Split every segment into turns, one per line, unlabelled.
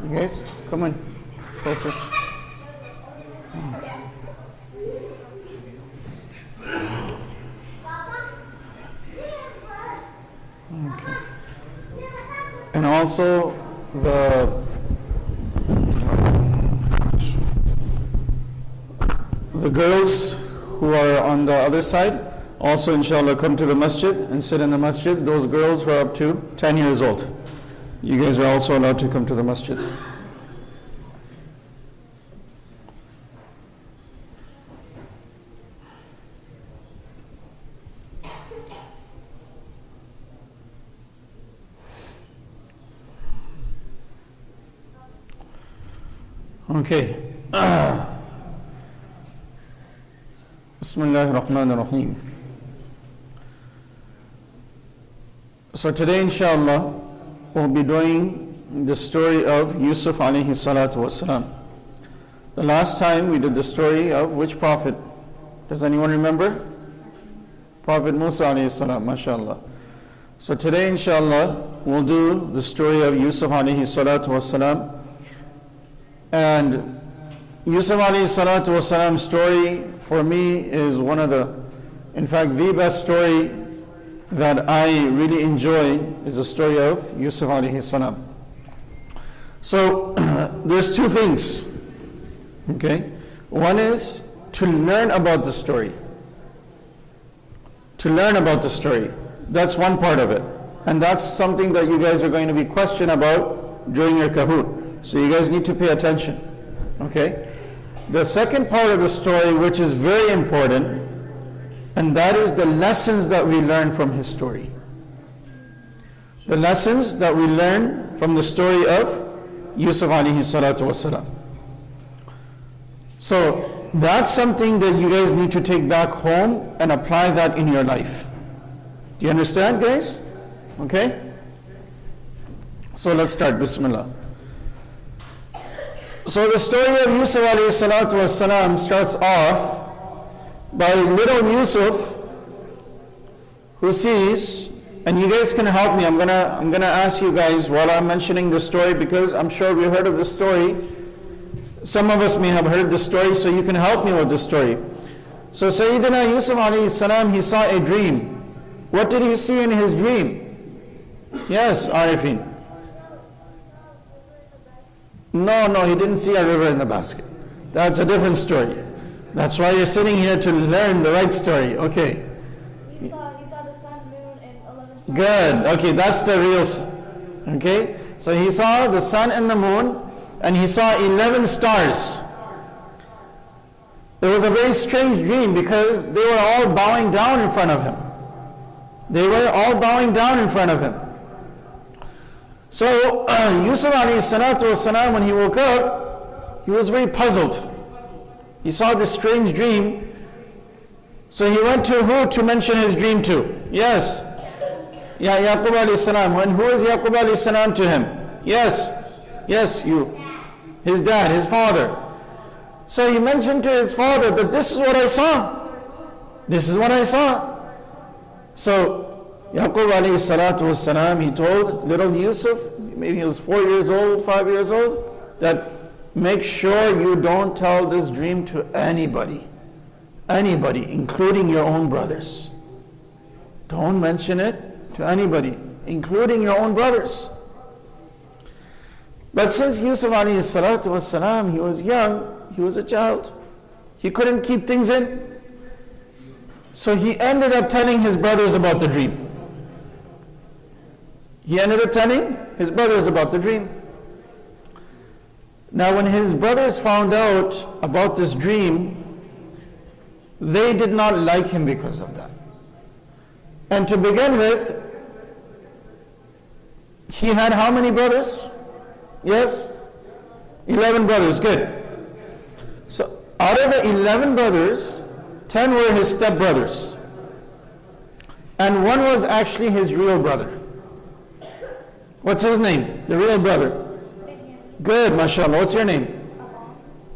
You guys, come on, closer. Okay. And also the girls who are on the other side also inshallah come to the masjid and sit in the masjid. Those girls who are up to 10 years old, you guys are also allowed to come to the masjid. Okay. Bismillahir Rahmanir Rahim. So today inshallah we'll be doing the story of Yusuf alayhi salatu wasalam. The last time we did the story of which prophet? Does anyone remember? Prophet Musa alayhi salam, mashallah. So today inshallah we'll do the story of Yusuf alayhi salatu wasalam. And Yusuf alayhi salatu wasalam's story for me is one of the, in fact, the best story that I really enjoy is the story of Yusuf alayhi salam. So there's two things, okay? One is to learn about the story. To learn about the story. That's one part of it. And that's something that you guys are going to be questioned about during your Kahoot. So you guys need to pay attention, okay? The second part of the story, which is very important, and that is the lessons that we learn from his story. The lessons that we learn from the story of Yusuf alayhi salatu wasalam. So that's something that you guys need to take back home and apply that in your life. Do you understand, guys? Okay? So let's start. Bismillah. So the story of Yusuf alayhi salatu wasalam starts off by little Yusuf who sees, and you guys can help me. I'm gonna ask you guys while I'm mentioning the story, because I'm sure we heard of the story. Some of us may have heard the story, so you can help me with the story. So Sayyidina Yusuf alayhi salam, he saw a dream. What did he see in his dream? Yes, Arifin. No, he didn't see a river in the basket. That's a different story. That's why you're sitting here to learn the right story. Okay.
He saw the sun, moon, and 11 stars.
Good. Okay, that's the real. Okay. So he saw the sun and the moon, and he saw 11 stars. It was a very strange dream because they were all bowing down in front of him. They were all bowing down in front of him. So Yusuf alayhi salatu wasalam, when he woke up, he was very puzzled. He saw this strange dream. So he went to who to mention his dream to? Yes. Yaqub alayhi salam. When who is Yaqub alayhi salam to him? Yes. Yes, you. His dad, his father. So he mentioned to his father that this is what I saw. This is what I saw. So Yaqub alayhi salatu wasalam, he told little Yusuf, maybe he was 4 years old, 5 years old, that make sure you don't tell this dream to anybody. Anybody, including your own brothers. Don't mention it to anybody, including your own brothers. But since Yusuf alayhi salatu wasalam, he was young, he was a child, he couldn't keep things in. So he ended up telling his brothers about the dream. He ended up telling his brothers about the dream. Now when his brothers found out about this dream, they did not like him because of that. And to begin with, he had how many brothers? Yes? 11 brothers, good. So out of the 11 brothers, 10 were his stepbrothers. And one was actually his real brother. What's his name? The real brother. Good, mashallah. What's your name?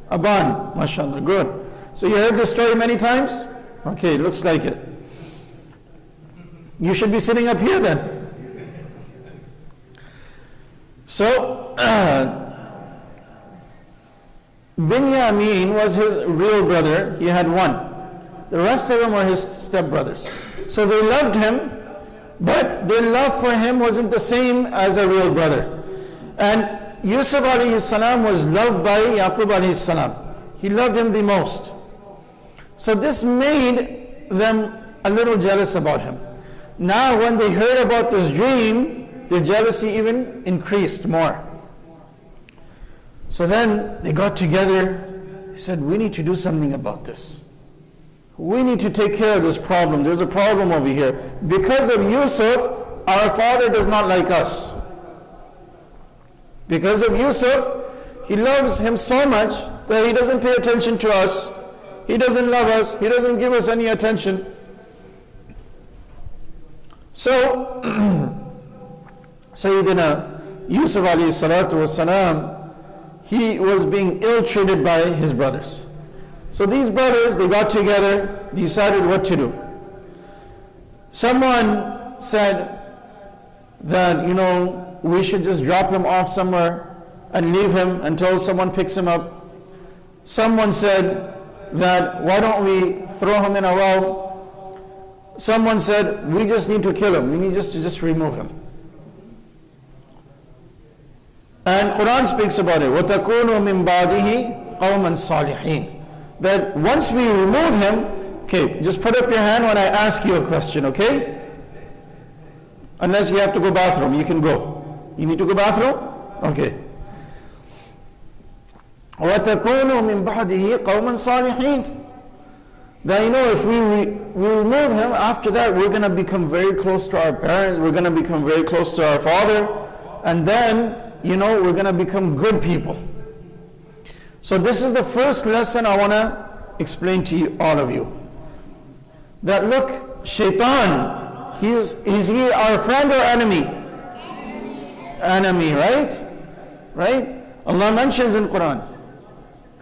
Aban, mashallah. Good. So you heard this story many times? Okay, looks like it. You should be sitting up here then. So Binyamin was his real brother. He had one. The rest of them were his stepbrothers. So they loved him, but their love for him wasn't the same as a real brother. And Yusuf alayhi salam was loved by Yaqub alayhi salam. He loved him the most. So this made them a little jealous about him. Now when they heard about this dream, their jealousy even increased more. So then they got together. He said, we need to do something about this. We need to take care of this problem. There's a problem over here. Because of Yusuf, our father does not like us. Because of Yusuf, he loves him so much that he doesn't pay attention to us. He doesn't love us. He doesn't give us any attention. So, Sayyidina Yusuf alayhi salatu wasalam, he was being ill-treated by his brothers. So these brothers, they got together, decided what to do. Someone said that, we should just drop him off somewhere and leave him until someone picks him up. Someone said that, why don't we throw him in a well? Someone said, we just need to kill him. We need just to remove him. And Quran speaks about it. وَتَكُونُوا مِن بَعْدِهِ قَوْمًا صَالِحِينَ. That once we remove him, okay, just put up your hand when I ask you a question, okay? Unless you have to go bathroom, you can go. You need to go bathroom? Okay. وَتَكُونُوا مِن بَعْدِهِ قَوْمًا صَالِحِينَ. That if we remove him, after that we're going to become very close to our parents, we're going to become very close to our father, and then, we're going to become good people. So this is the first lesson I want to explain to you, all of you. That look, Shaitan, is he our friend or enemy? Enemy, right? Right? Allah mentions in Quran,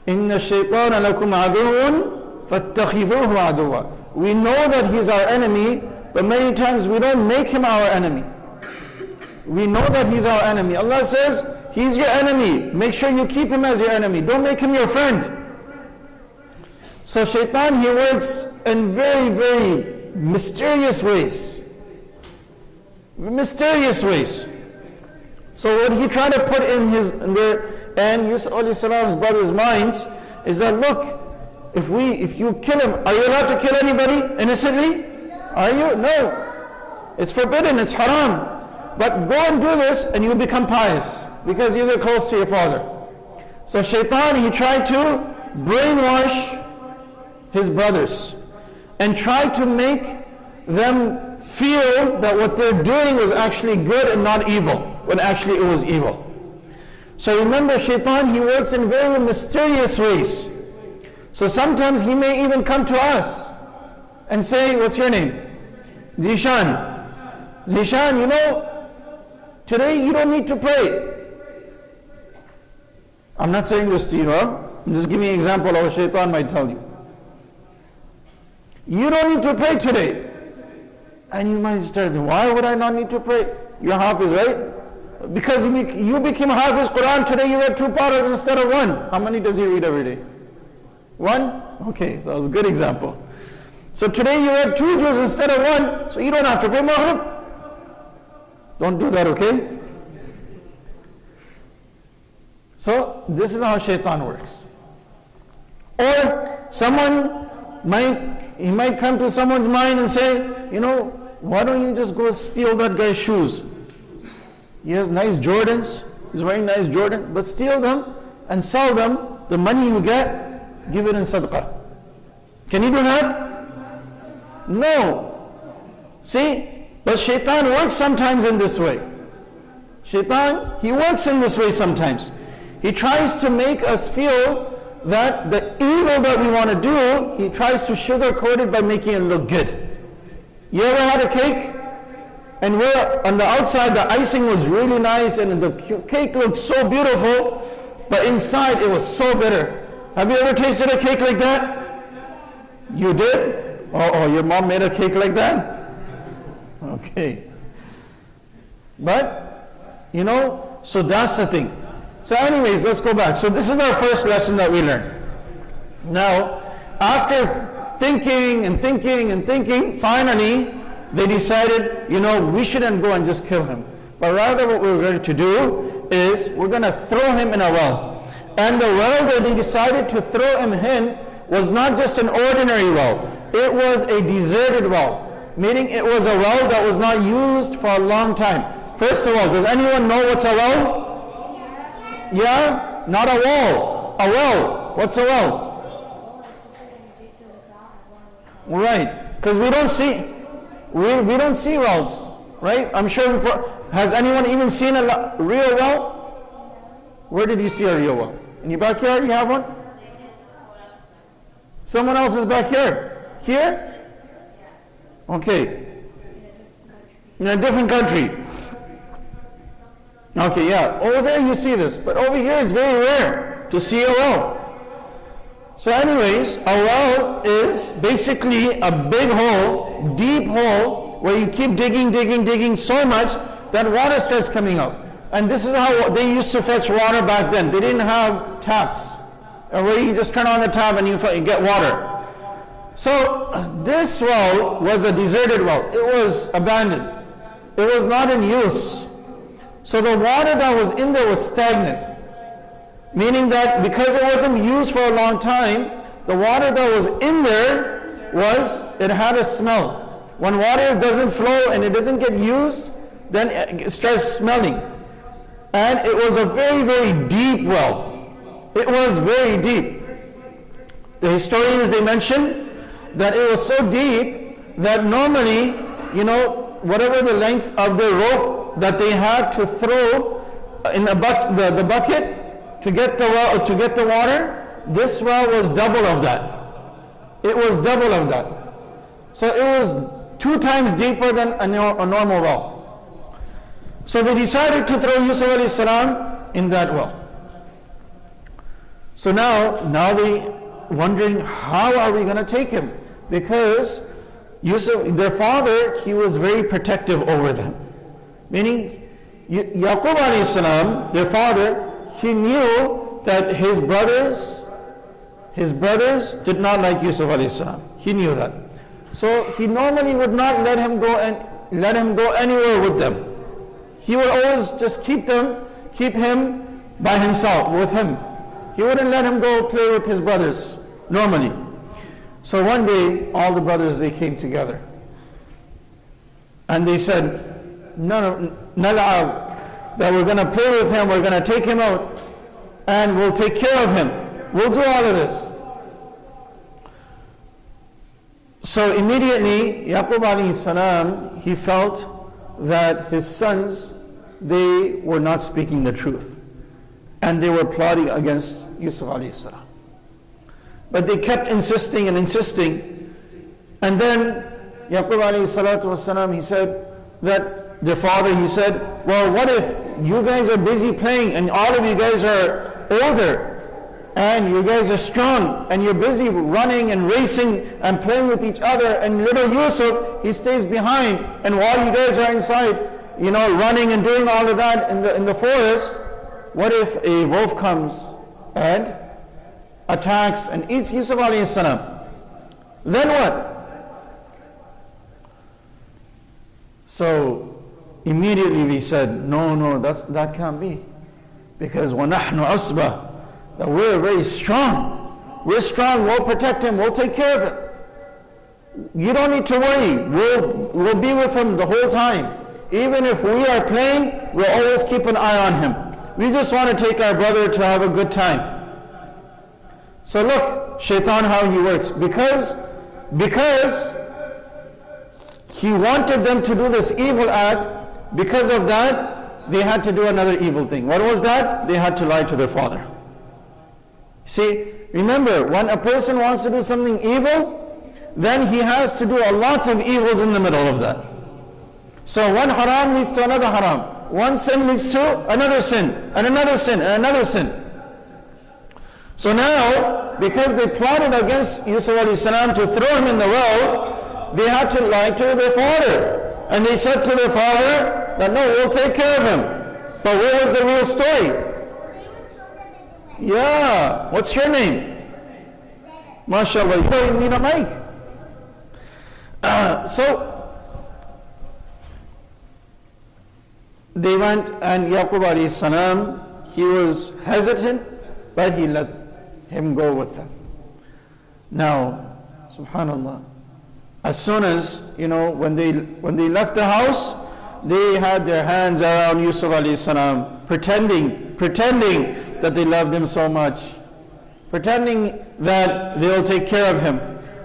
Inna Shaitan lakum aduun fattakhiduhu aduwa. We know that he's our enemy, but many times we don't make him our enemy. We know that he's our enemy. Allah says, he's your enemy. Make sure you keep him as your enemy. Don't make him your friend. So Shaitan, he works in very, very mysterious ways. Mysterious ways. So what he tried to put in their and Yusuf alayhi salam's brothers' minds is that, look, if you kill him, are you allowed to kill anybody innocently? Are you? No. It's forbidden, it's haram. But go and do this and you become pious, because you get close to your father. So Shaitan, he tried to brainwash his brothers and try to make them feel that what they're doing was actually good and not evil, when actually it was evil. So remember, Shaitan, he works in very mysterious ways. So sometimes he may even come to us and say, what's your name? Zishan. Zishan, today you don't need to pray. I'm not saying this to you, I'm just giving you an example of what Shaitan might tell you. You don't need to pray today. And you might start, why would I not need to pray? You're Hafiz, right? Because you became Hafiz Quran, today you read 2 paras instead of 1. How many does he read every day? 1? Okay, so that was a good example. So today you read 2 juz instead of 1, so you don't have to pray Maghrib. Don't do that, okay? So this is how Shaitan works. Or someone might come to someone's mind and say, why don't you just go steal that guy's shoes? He has nice Jordans, he's wearing nice Jordans, but steal them and sell them. The money you get, give it in sadaqah. Can you do that? No. See? But Shaitan works sometimes in this way. Shaitan, he works in this way sometimes. He tries to make us feel that the evil that we want to do, he tries to sugarcoat it by making it look good. You ever had a cake? And where on the outside the icing was really nice and the cake looked so beautiful, but inside it was so bitter. Have you ever tasted a cake like that? You did? Oh, your mom made a cake like that? Okay. But, so that's the thing. So anyways, let's go back. So this is our first lesson that we learned. Now, after thinking and thinking and thinking, finally, they decided, we shouldn't go and just kill him. But rather what we're going to do is we're going to throw him in a well. And the well that they decided to throw him in was not just an ordinary well. It was a deserted well. Meaning it was a well that was not used for a long time. First of all, does anyone know what's a well? Yeah? Not a wall. A well. What's a well? Right. Because we don't see wells. Right? I'm sure, has anyone even seen a real well? Where did you see a real well? In your backyard you have one? Someone else's backyard. Here? Okay. In a different country. Okay, yeah. Over there you see this. But over here it's very rare to see a well. So anyways, a well is basically a big hole, deep hole, where you keep digging so much that water starts coming out. And this is how they used to fetch water back then. They didn't have taps, where you just turn on the tap and you get water. So this well was a deserted well. It was abandoned. It was not in use. So the water that was in there was stagnant. Meaning that because it wasn't used for a long time, the water that was in there it had a smell. When water doesn't flow and it doesn't get used, then it starts smelling. And it was a very, very deep well. It was very deep. The historians, they mention that it was so deep that normally, whatever the length of the rope that they had to throw in the bucket to get the water, this well was double of that. It was double of that. So it was 2 times deeper than a normal well. So they decided to throw Yusuf alayhi salam in that well. So now they wondering, how are we going to take him? Because Yusuf, their father, he was very protective over them. Meaning, Yaqub alayhi salam, their father, he knew that his brothers did not like Yusuf alayhi salam. He knew that. So he normally would not let him go anywhere with them. He would always just keep him by himself, with him. He wouldn't let him go play with his brothers, normally. So one day, all the brothers, they came together. And they said, Nal'ab, that we're going to play with him, we're going to take him out, and we'll take care of him. We'll do all of this. So immediately, Yaqub alayhi salam, he felt that his sons, they were not speaking the truth. And they were plotting against Yusuf alayhi salam. But they kept insisting and insisting. And then Yaqub alayhi salatu wasalam, he said that their father, he said, well, what if you guys are busy playing and all of you guys are older and you guys are strong and you're busy running and racing and playing with each other, and little Yusuf, he stays behind, and while you guys are inside, running and doing all of that in the forest, what if a wolf comes and attacks and eats Yusuf alayhi salam? Then what? So immediately we said, no, that can't be, because وَنَحْنُ عُصْبَةٌ, that we're very strong. We're strong, we'll protect him, we'll take care of him. You don't need to worry, we'll be with him the whole time. Even if we are playing, we'll always keep an eye on him. We just want to take our brother to have a good time. So look, shaitan, how he works. Because he wanted them to do this evil act, because of that, they had to do another evil thing. What was that? They had to lie to their father. See, remember, when a person wants to do something evil, then he has to do lots of evils in the middle of that. So one haram leads to another haram. One sin leads to another sin, and another sin, and another sin. So now, because they plotted against Yusuf alayhi salam to throw him in the well, they had to lie to their father. And they said to their father that, no, we'll take care of him. But what was the real story? Yeah. What's your name? MashaAllah. You don't need a mic. So they went, and Yaqub alayhi salam, he was hesitant, but he let him go with them. Now, subhanallah, as soon as, when they left the house, they had their hands around Yusuf alayhi salam, pretending that they loved him so much, pretending that they'll take care of him.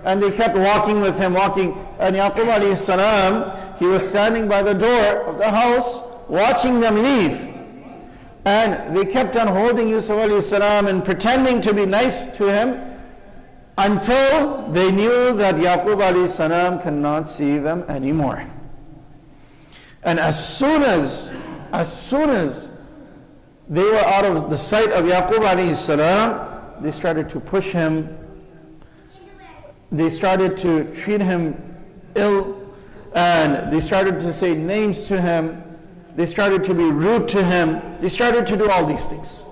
And they kept walking with him, and Yaqub alayhi salam, he was standing by the door of the house, watching them leave. And they kept on holding Yusuf alayhi salam and pretending to be nice to him until they knew that Yaqub alayhi salam cannot see them anymore. And as soon as they were out of the sight of Yaqub alayhi salam, they started to push him. They started to treat him ill, and they started to say names to him. They started to be rude to him. They started to do all these things.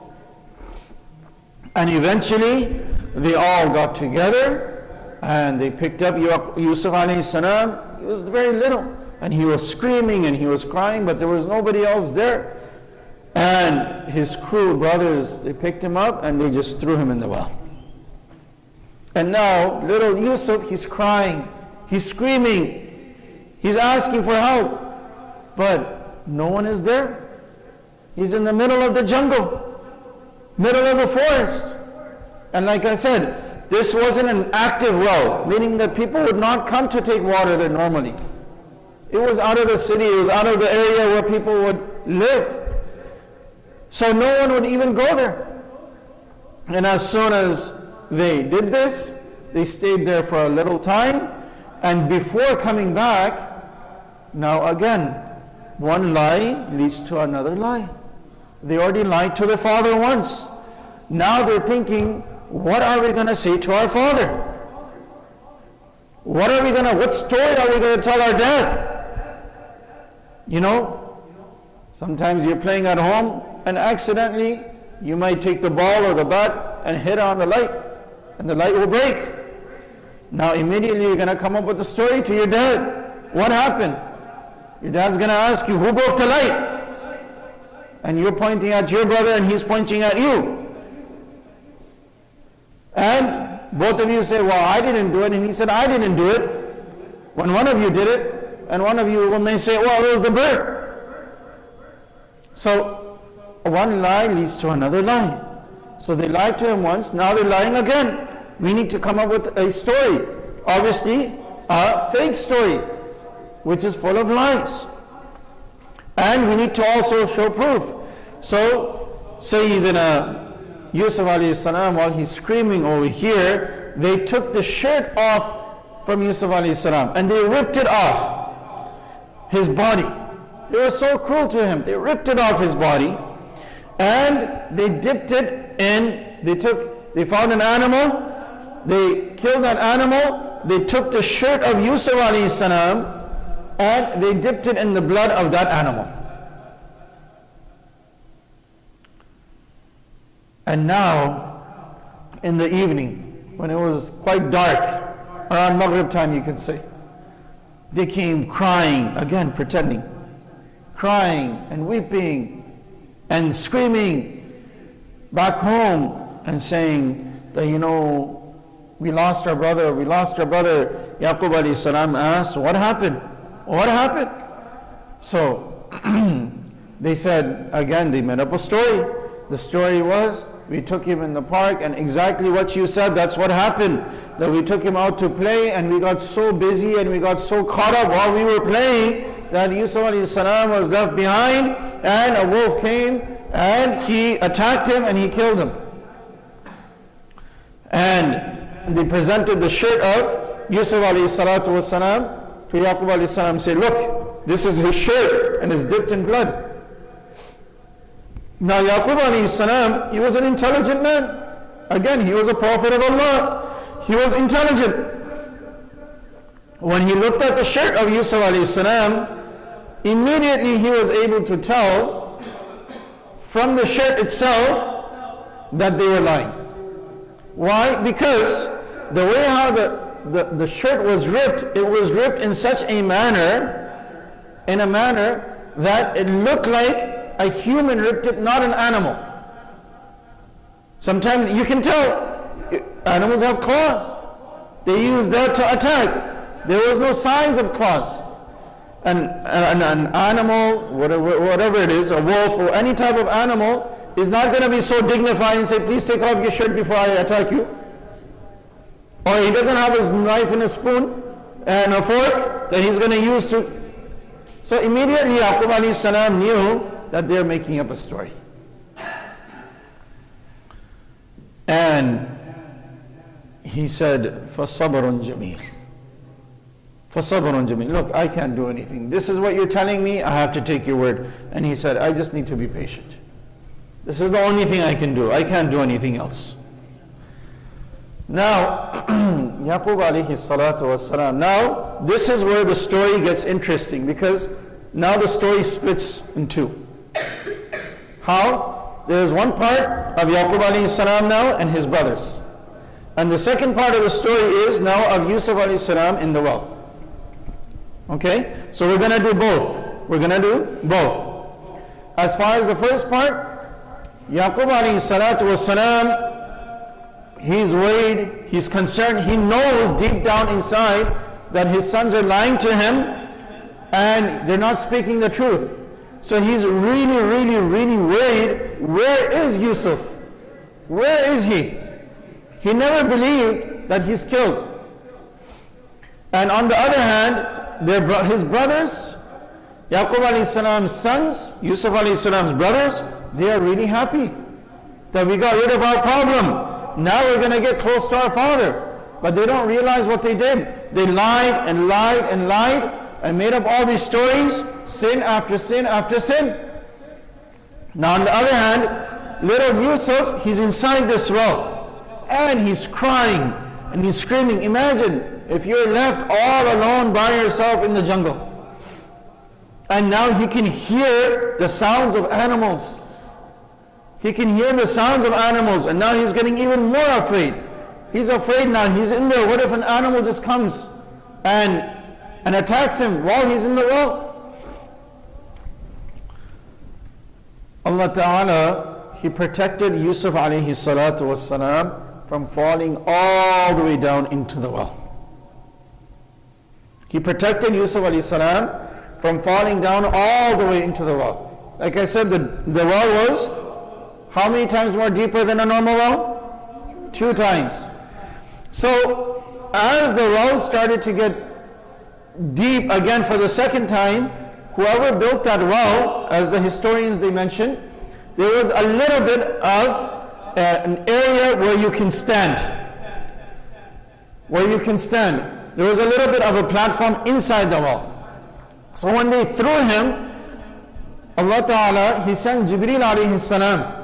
And eventually, they all got together, and they picked up Yusuf alayhi salam. He was very little, and he was screaming and he was crying, but there was nobody else there. And his crew brothers, they picked him up and they just threw him in the well. And now, little Yusuf, he's crying, he's screaming, he's asking for help, but no one is there. He's in the middle of the jungle, middle of the forest. And like I said, this wasn't an active well, meaning that people would not come to take water there normally. It was out of the city, it was out of the area where people would live. So no one would even go there. And as soon as they did this, they stayed there for a little time, and before coming back, now again, one lie leads to another lie. They already lied to their father once. Now they're thinking, what are we going to say to our father? What story are we going to tell our dad? Sometimes you're playing at home and accidentally you might take the ball or the bat and hit on the light, and the light will break. Now immediately you're going to come up with a story to your dad. What happened? Your dad's going to ask you, who broke the light? And you're pointing at your brother and he's pointing at you. And both of you say, well, I didn't do it, and he said, I didn't do it. When one of you did it, and one of you may say, well, it was the bird. So one lie leads to another lie. So they lied to him once, now they're lying again. We need to come up with a story. Obviously, a fake story, which is full of lies. And we need to also show proof. So, Sayyidina Yusuf alayhi salam, while he's screaming over here, they took the shirt off from Yusuf alayhi salam, and they ripped it off his body. They were so cruel to him. They ripped it off his body, and they dipped it in, they found an animal, they killed that animal, they took the shirt of Yusuf alayhi salam, and they dipped it in the blood of that animal. And now, in the evening, when it was quite dark, around Maghrib time you can say, they came crying, again pretending, crying and weeping and screaming back home and saying that, we lost our brother. Yaqub alayhi salam asked, what happened? What happened? So they said, again, they made up a story. The story was, we took him in the park, and exactly what you said, that's what happened. That we took him out to play, and we got so busy and we got so caught up while we were playing that Yusuf alayhi salam was left behind, and a wolf came and he attacked him and he killed him. And they presented the shirt of Yusuf alayhi salatu wasalam to Yaqub alayhi salam, say, look, this is his shirt and it's dipped in blood. Now Yaqub alayhi salam, he was an intelligent man. Again, he was a prophet of Allah. He was intelligent. When he looked at the shirt of Yusuf alayhi salam, immediately he was able to tell from the shirt itself that they were lying. Why? Because the way how the shirt was ripped, it was ripped in such a manner, that it looked like a human ripped it, not an animal. Sometimes you can tell animals have claws. They use that to attack. There was no signs of claws. An animal, whatever it is, a wolf or any type of animal, is not going to be so dignified and say, please take off your shirt before I attack you. Or he doesn't have his knife and a spoon and a fork that he's going to use to. So immediately Yaqub alayhi salam knew that they're making up a story. And he said, فَصَبْرٌ جَمِيلٌ. فَصَبْرٌ جَمِيلٌ. Look, I can't do anything. This is what you're telling me, I have to take your word. And he said, I just need to be patient. This is the only thing I can do. I can't do anything else. Now, Yaqub alayhi salatu wassalam, now this is where the story gets interesting, because now the story splits in two. How? There's one part of Yaqub alayhi salam now and his brothers. And the second part of the story is now of Yusuf alayhi salam in the well. Okay? So we're going to do both. We're going to do both. As far as the first part, Yaqub alayhi salatu wassalam, he's worried, he's concerned, he knows deep down inside that his sons are lying to him and they're not speaking the truth. So he's really, really, really worried. Where is Yusuf? Where is he? He never believed that he's killed. And on the other hand, his brothers, Yaqub alayhi salam's sons, Yusuf alayhi salam's brothers, they are really happy that we got rid of our problem. Now we're going to get close to our father. But they don't realize what they did. They lied and lied and lied and made up all these stories, sin after sin after sin. Now on the other hand, little Yusuf, he's inside this well and he's crying and he's screaming. Imagine if you're left all alone by yourself in the jungle. And now he can hear the sounds of animals. He can hear the sounds of animals, and now he's getting even more afraid. He's afraid now, he's in there. What if an animal just comes and attacks him while he's in the well? Allah Ta'ala, He protected Yusuf alayhi salatu wassalam from falling all the way down into the well. He protected Yusuf alayhi salam from falling down all the way into the well. Like I said, the well was how many times more deeper than a normal well? 2 times. So as the well started to get deep again for the second time, whoever built that well, as the historians they mentioned, there was a little bit of an area where you can stand. Where you can stand. There was a little bit of a platform inside the well. So when they threw him, Allah Ta'ala, He sent Jibreel alayhi salam.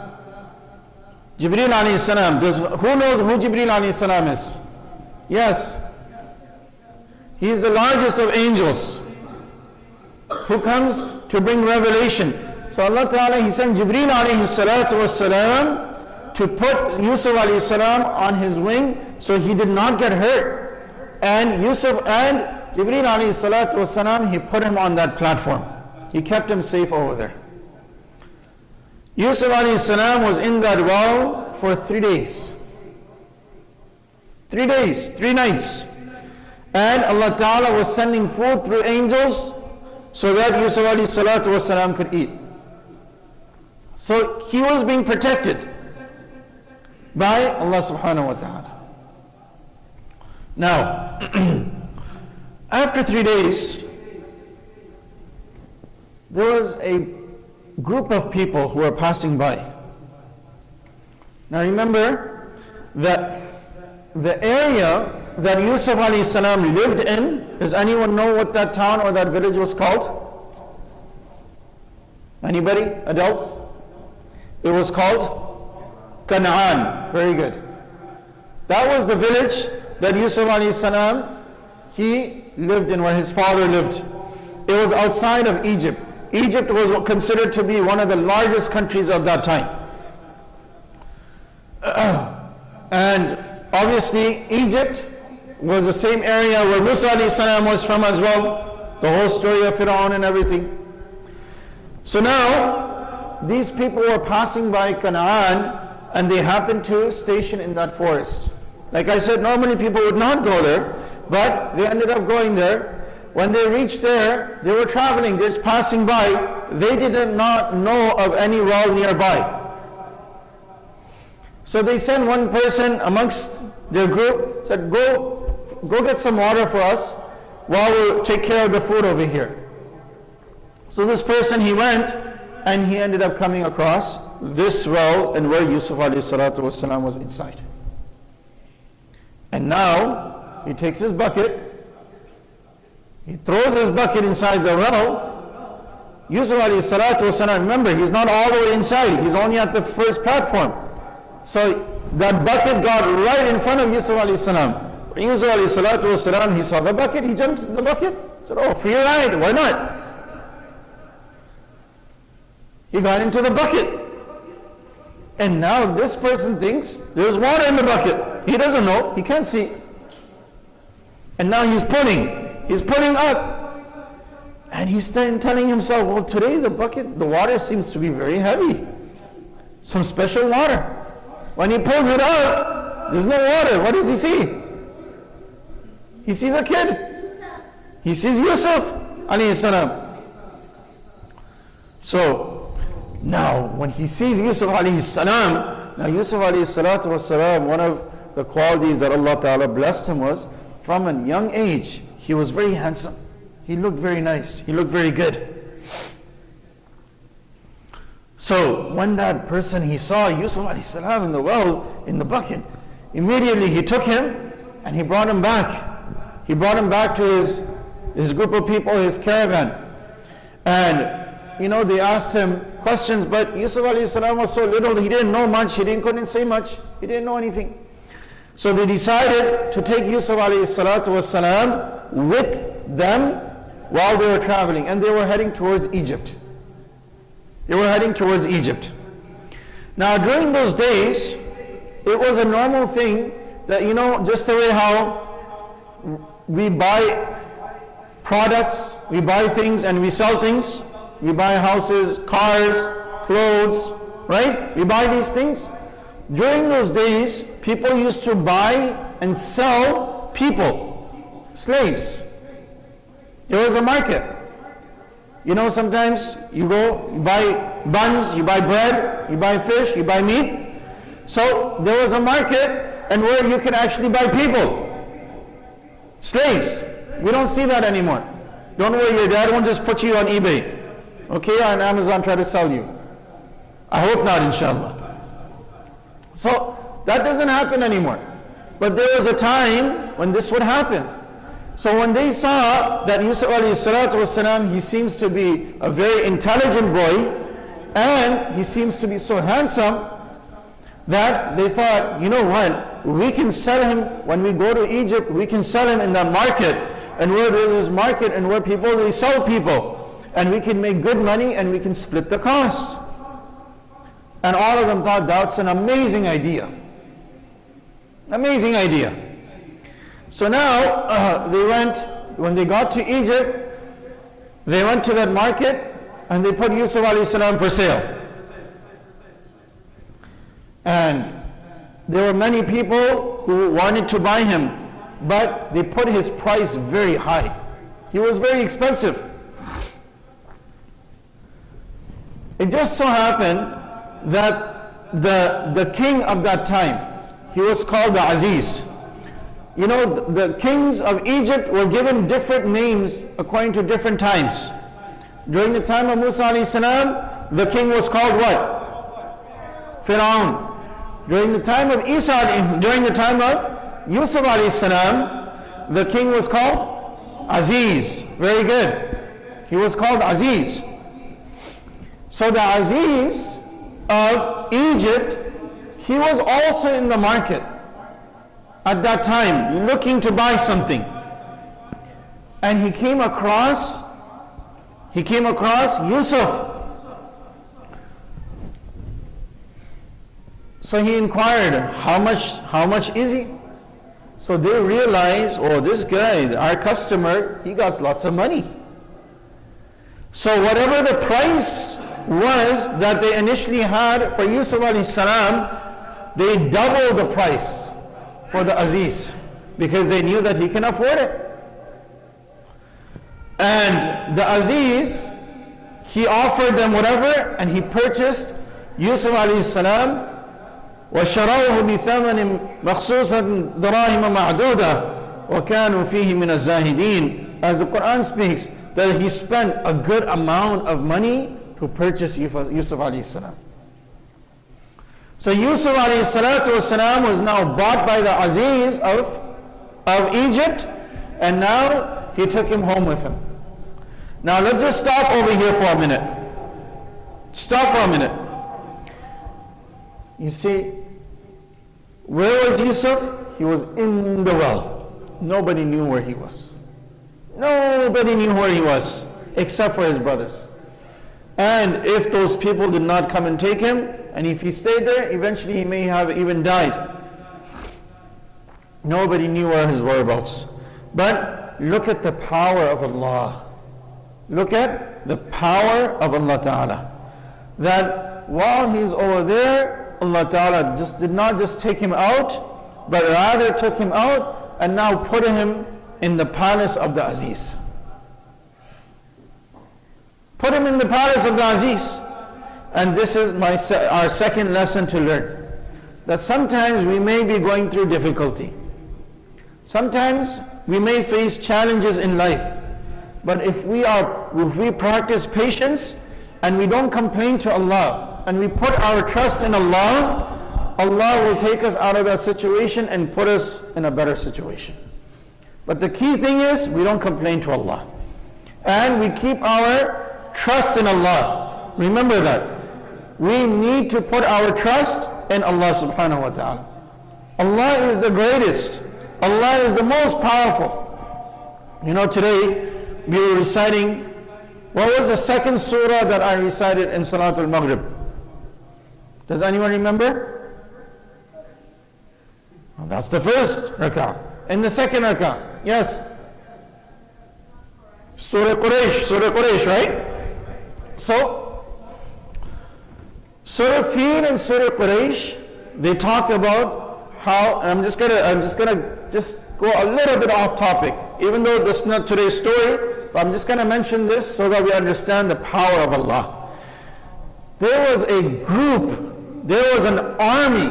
Jibreel alayhi salam. Who knows who Jibreel alayhi salam is? Yes. He is the largest of angels who comes to bring revelation. So Allah Ta'ala, He sent Jibreel alayhi salatu wassalam to put Yusuf alayhi salam on his wing so he did not get hurt. And Yusuf and Jibreel alayhi salatu wassalam, He put him on that platform. He kept him safe over there. Yusuf alayhi salam was in that well for 3 days. 3 days, 3 nights. And Allah Ta'ala was sending food through angels so that Yusuf alayhi salatu wasalam could eat. So he was being protected by Allah subhanahu wa ta'ala. Now, after 3 days, there was a group of people who were passing by. Now remember that the area that Yusuf alayhi salam lived in, does anyone know what that town or that village was called? Anybody? Adults? It was called Canaan. Very good. That was the village that Yusuf alayhi salam, he lived in, where his father lived. It was outside of Egypt. Egypt was considered to be one of the largest countries of that time. And obviously Egypt was the same area where Musa alayhi salam was from as well. The whole story of Fir'aun and everything. So now, these people were passing by Canaan and they happened to station in that forest. Like I said, normally people would not go there, but they ended up going there. When they reached there, they were traveling, just passing by. They did not know of any well nearby. So they sent one person amongst their group, said, go get some water for us while we take care of the food over here. So this person, he went and he ended up coming across this well and where Yusuf alayhi salatu wasalam was inside. And now he takes his bucket, he throws his bucket inside the well. Yusuf alayhi salatu wasalam, remember, he's not all the way inside, he's only at the first platform. So that bucket got right in front of Yusuf alayhi salam. When Yusuf alayhi salatu wasalam, he saw the bucket, he jumped in the bucket, said, oh, free ride, why not? He got into the bucket. And now this person thinks there's water in the bucket. He doesn't know, he can't see. And now he's pulling up. And he's telling himself, well, today the water seems to be very heavy. Some special water. When he pulls it out, there's no water. What does he see? He sees a kid. He sees Yusuf alayhi salam. So, now, when he sees Yusuf alayhi salam, now Yusuf alayhi salatu wasalam, one of the qualities that Allah Ta'ala blessed him was, from a young age, he was very handsome. He looked very nice. He looked very good. So, when that person, he saw Yusuf alayhi salam in the well, in the bucket, immediately he took him and he brought him back. He brought him back to his group of people, his caravan. And they asked him questions, but Yusuf alayhi salam was so little, he didn't know much, couldn't say much, he didn't know anything. So they decided to take Yusuf alayhi salatu wasalam with them while they were traveling, and they were heading towards Egypt. Now during those days, it was a normal thing that, just the way how we buy products, we buy things and we sell things. We buy houses, cars, clothes, right? We buy these things. During those days, people used to buy and sell people, slaves. There was a market. Sometimes you go, you buy buns, you buy bread, you buy fish, you buy meat. So there was a market and where you can actually buy people, slaves. We don't see that anymore. Don't worry, your dad won't just put you on eBay. Okay, on Amazon try to sell you. I hope not, inshallah. So that doesn't happen anymore. But there was a time when this would happen. So when they saw that Yusuf alayhi salatu wasalam, he seems to be a very intelligent boy, and he seems to be so handsome, that they thought, you know what, we can sell him, when we go to Egypt, we can sell him in the market, and where there is market and where people, they sell people. And we can make good money and we can split the cost. And all of them thought that's an amazing idea. Amazing idea. So now when they got to Egypt, they went to that market and they put Yusuf alayhi salam for sale. And there were many people who wanted to buy him, but they put his price very high. He was very expensive. It just so happened that the king of that time, he was called the Aziz. The kings of Egypt were given different names according to different times. During the time of Musa alayhi salam, the king was called what? Fir'aun. During the time of Yusuf alayhi salam, the king was called Aziz. Very good. He was called Aziz. So the Aziz of Egypt, he was also in the market at that time, looking to buy something. And he came across Yusuf. So he inquired, how much is he? So they realized, oh, this guy, our customer, he got lots of money. So whatever the price was that they initially had for Yusuf alayhi salam, they doubled the price for the Aziz because they knew that he can afford it. And the Aziz, he offered them whatever, and he purchased Yusuf alayhi salam, وَشَرَوْهُ بِثَمَنٍ مَخْصُوصًا دَرَاهِمَ مَعْدُودًا وَكَانُوا فِيهِ مِنَ الزَّاهِدِينَ. As the Quran speaks, that he spent a good amount of money to purchase Yusuf alayhi salam. So Yusuf alayhi salatu wasalam was now bought by the Aziz of Egypt, and now he took him home with him. Now let's just stop over here for a minute. Stop for a minute. You see, where was Yusuf? He was in the well. Nobody knew where he was. Nobody knew where he was except for his brothers. And if those people did not come and take him, and if he stayed there, eventually he may have even died. Nobody knew where his whereabouts. But look at the power of Allah. Look at the power of Allah Ta'ala. That while he's over there, Allah Ta'ala did not just take him out, but rather took him out and now put him in the palace of the Aziz. Put him in the palace of the Aziz. And this is our second lesson to learn. That sometimes we may be going through difficulty. Sometimes we may face challenges in life. But if we practice patience and we don't complain to Allah and we put our trust in Allah, Allah will take us out of that situation and put us in a better situation. But the key thing is we don't complain to Allah. And we keep our trust in Allah. Remember that. We need to put our trust in Allah subhanahu wa ta'ala. Allah is the greatest. Allah is the most powerful. You know, today we were reciting, what was the second surah that I recited in Salatul Maghrib? Does anyone remember? Well, that's the first rak'ah. In the second rak'ah, yes. Surah Quraysh, right? So, Surah Fil and Surah Quraysh, they talk about how, and I'm just gonna go a little bit off topic, even though this is not today's story, but I'm just gonna mention this so that we understand the power of Allah. There was a group, there was an army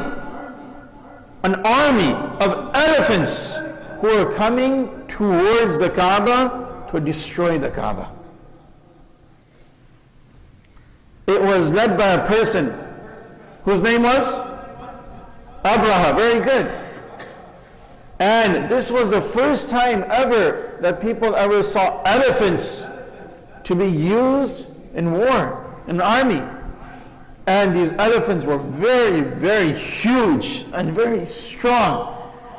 of elephants who were coming towards the Kaaba to destroy the Kaaba. It was led by a person whose name was Abraha. Very good. And this was the first time ever that people ever saw elephants to be used in war, in the army. And these elephants were very, very huge and very strong.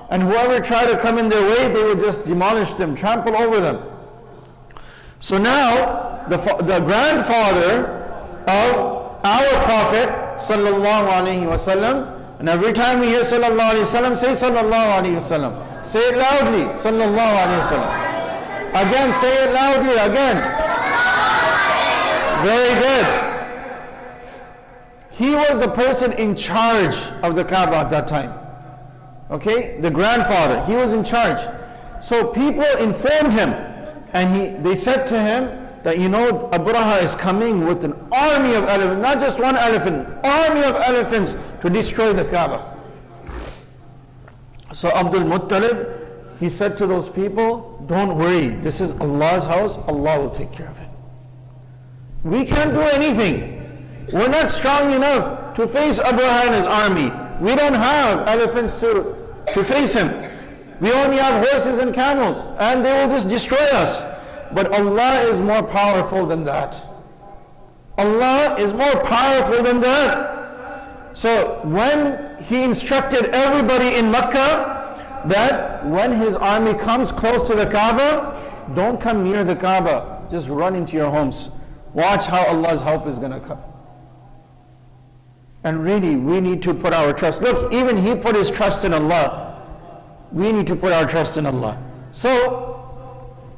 And whoever tried to come in their way, they would just demolish them, trample over them. So now, the grandfather of our Prophet sallallahu alaihi wasallam, and every time we hear sallallahu alaihi wasallam, say sallallahu alaihi wasallam. Say it loudly, sallallahu alaihi wasallam. Again, say it loudly, again. Very good. He was the person in charge of the Kaaba at that time. Okay, the grandfather, he was in charge. So people informed him, and they said to him that, you know, Abraha is coming with an army of elephants, not just one elephant, army of elephants to destroy the Kaaba. So Abdul Muttalib, he said to those people, don't worry, this is Allah's house, Allah will take care of it. We can't do anything. We're not strong enough to face Abraha and his army. We don't have elephants to face him. We only have horses and camels, and they will just destroy us. But Allah is more powerful than that. Allah is more powerful than that. So when he instructed everybody in Mecca that when his army comes close to the Kaaba, don't come near the Kaaba, just run into your homes. Watch how Allah's help is going to come. And really, we need to put our trust. Look, even he put his trust in Allah. We need to put our trust in Allah. So,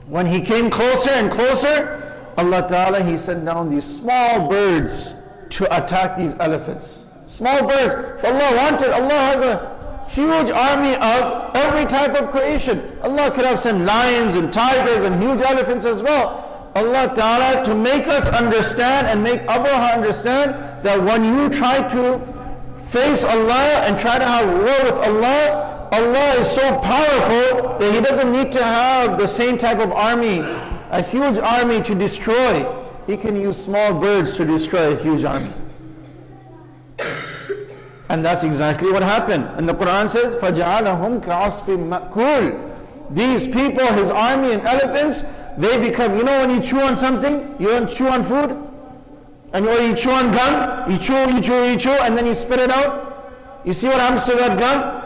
when he came closer and closer, Allah Ta'ala, He sent down these small birds to attack these elephants. Small birds. If Allah wanted, Allah has a huge army of every type of creation. Allah could have sent lions and tigers and huge elephants as well. Allah Ta'ala, to make us understand and make Abraha understand that when you try to face Allah and try to have war with Allah, Allah is so powerful that He doesn't need to have the same type of army, a huge army to destroy. He can use small birds to destroy a huge army. And that's exactly what happened. And the Quran says, فَجَعَلَهُمْ كَعَصْفٍ مَأْكُولٍ. These people, his army and elephants, they become, you know when you chew on something, you don't chew on food, and or you chew on gum, you chew, and then you spit it out. You see what happens to that gum?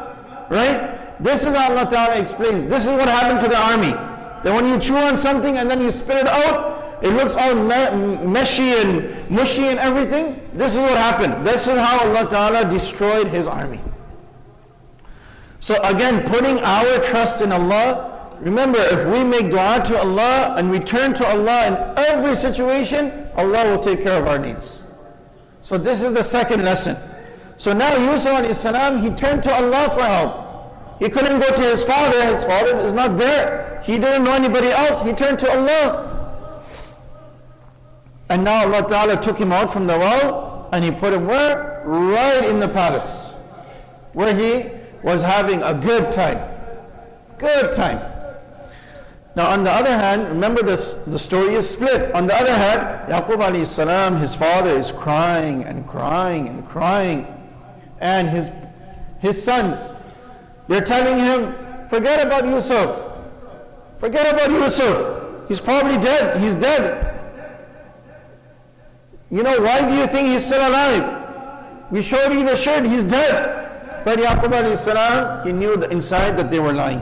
Right? This is how Allah Ta'ala explains. This is what happened to the army. That when you chew on something and then you spit it out, it looks all meshy and mushy and everything. This is what happened. This is how Allah Ta'ala destroyed his army. So again, putting our trust in Allah. Remember, if we make dua to Allah and we turn to Allah in every situation, Allah will take care of our needs. So this is the second lesson. So now Yusuf alayhi salam, he turned to Allah for help. He couldn't go to his father is not there. He didn't know anybody else. He turned to Allah. And now Allah Ta'ala took him out from the well and He put him where? Right in the palace, where he was having a good time. Good time. Now on the other hand, remember this, the story is split. On the other hand, Yaqub alayhi salam, his father is crying and crying and crying. And his sons, they're telling him, forget about Yusuf. Forget about Yusuf. He's probably dead. He's dead. You know, why do you think he's still alive? We showed you the shirt, he's dead. But Yaqub alayhi salam, he knew inside that they were lying.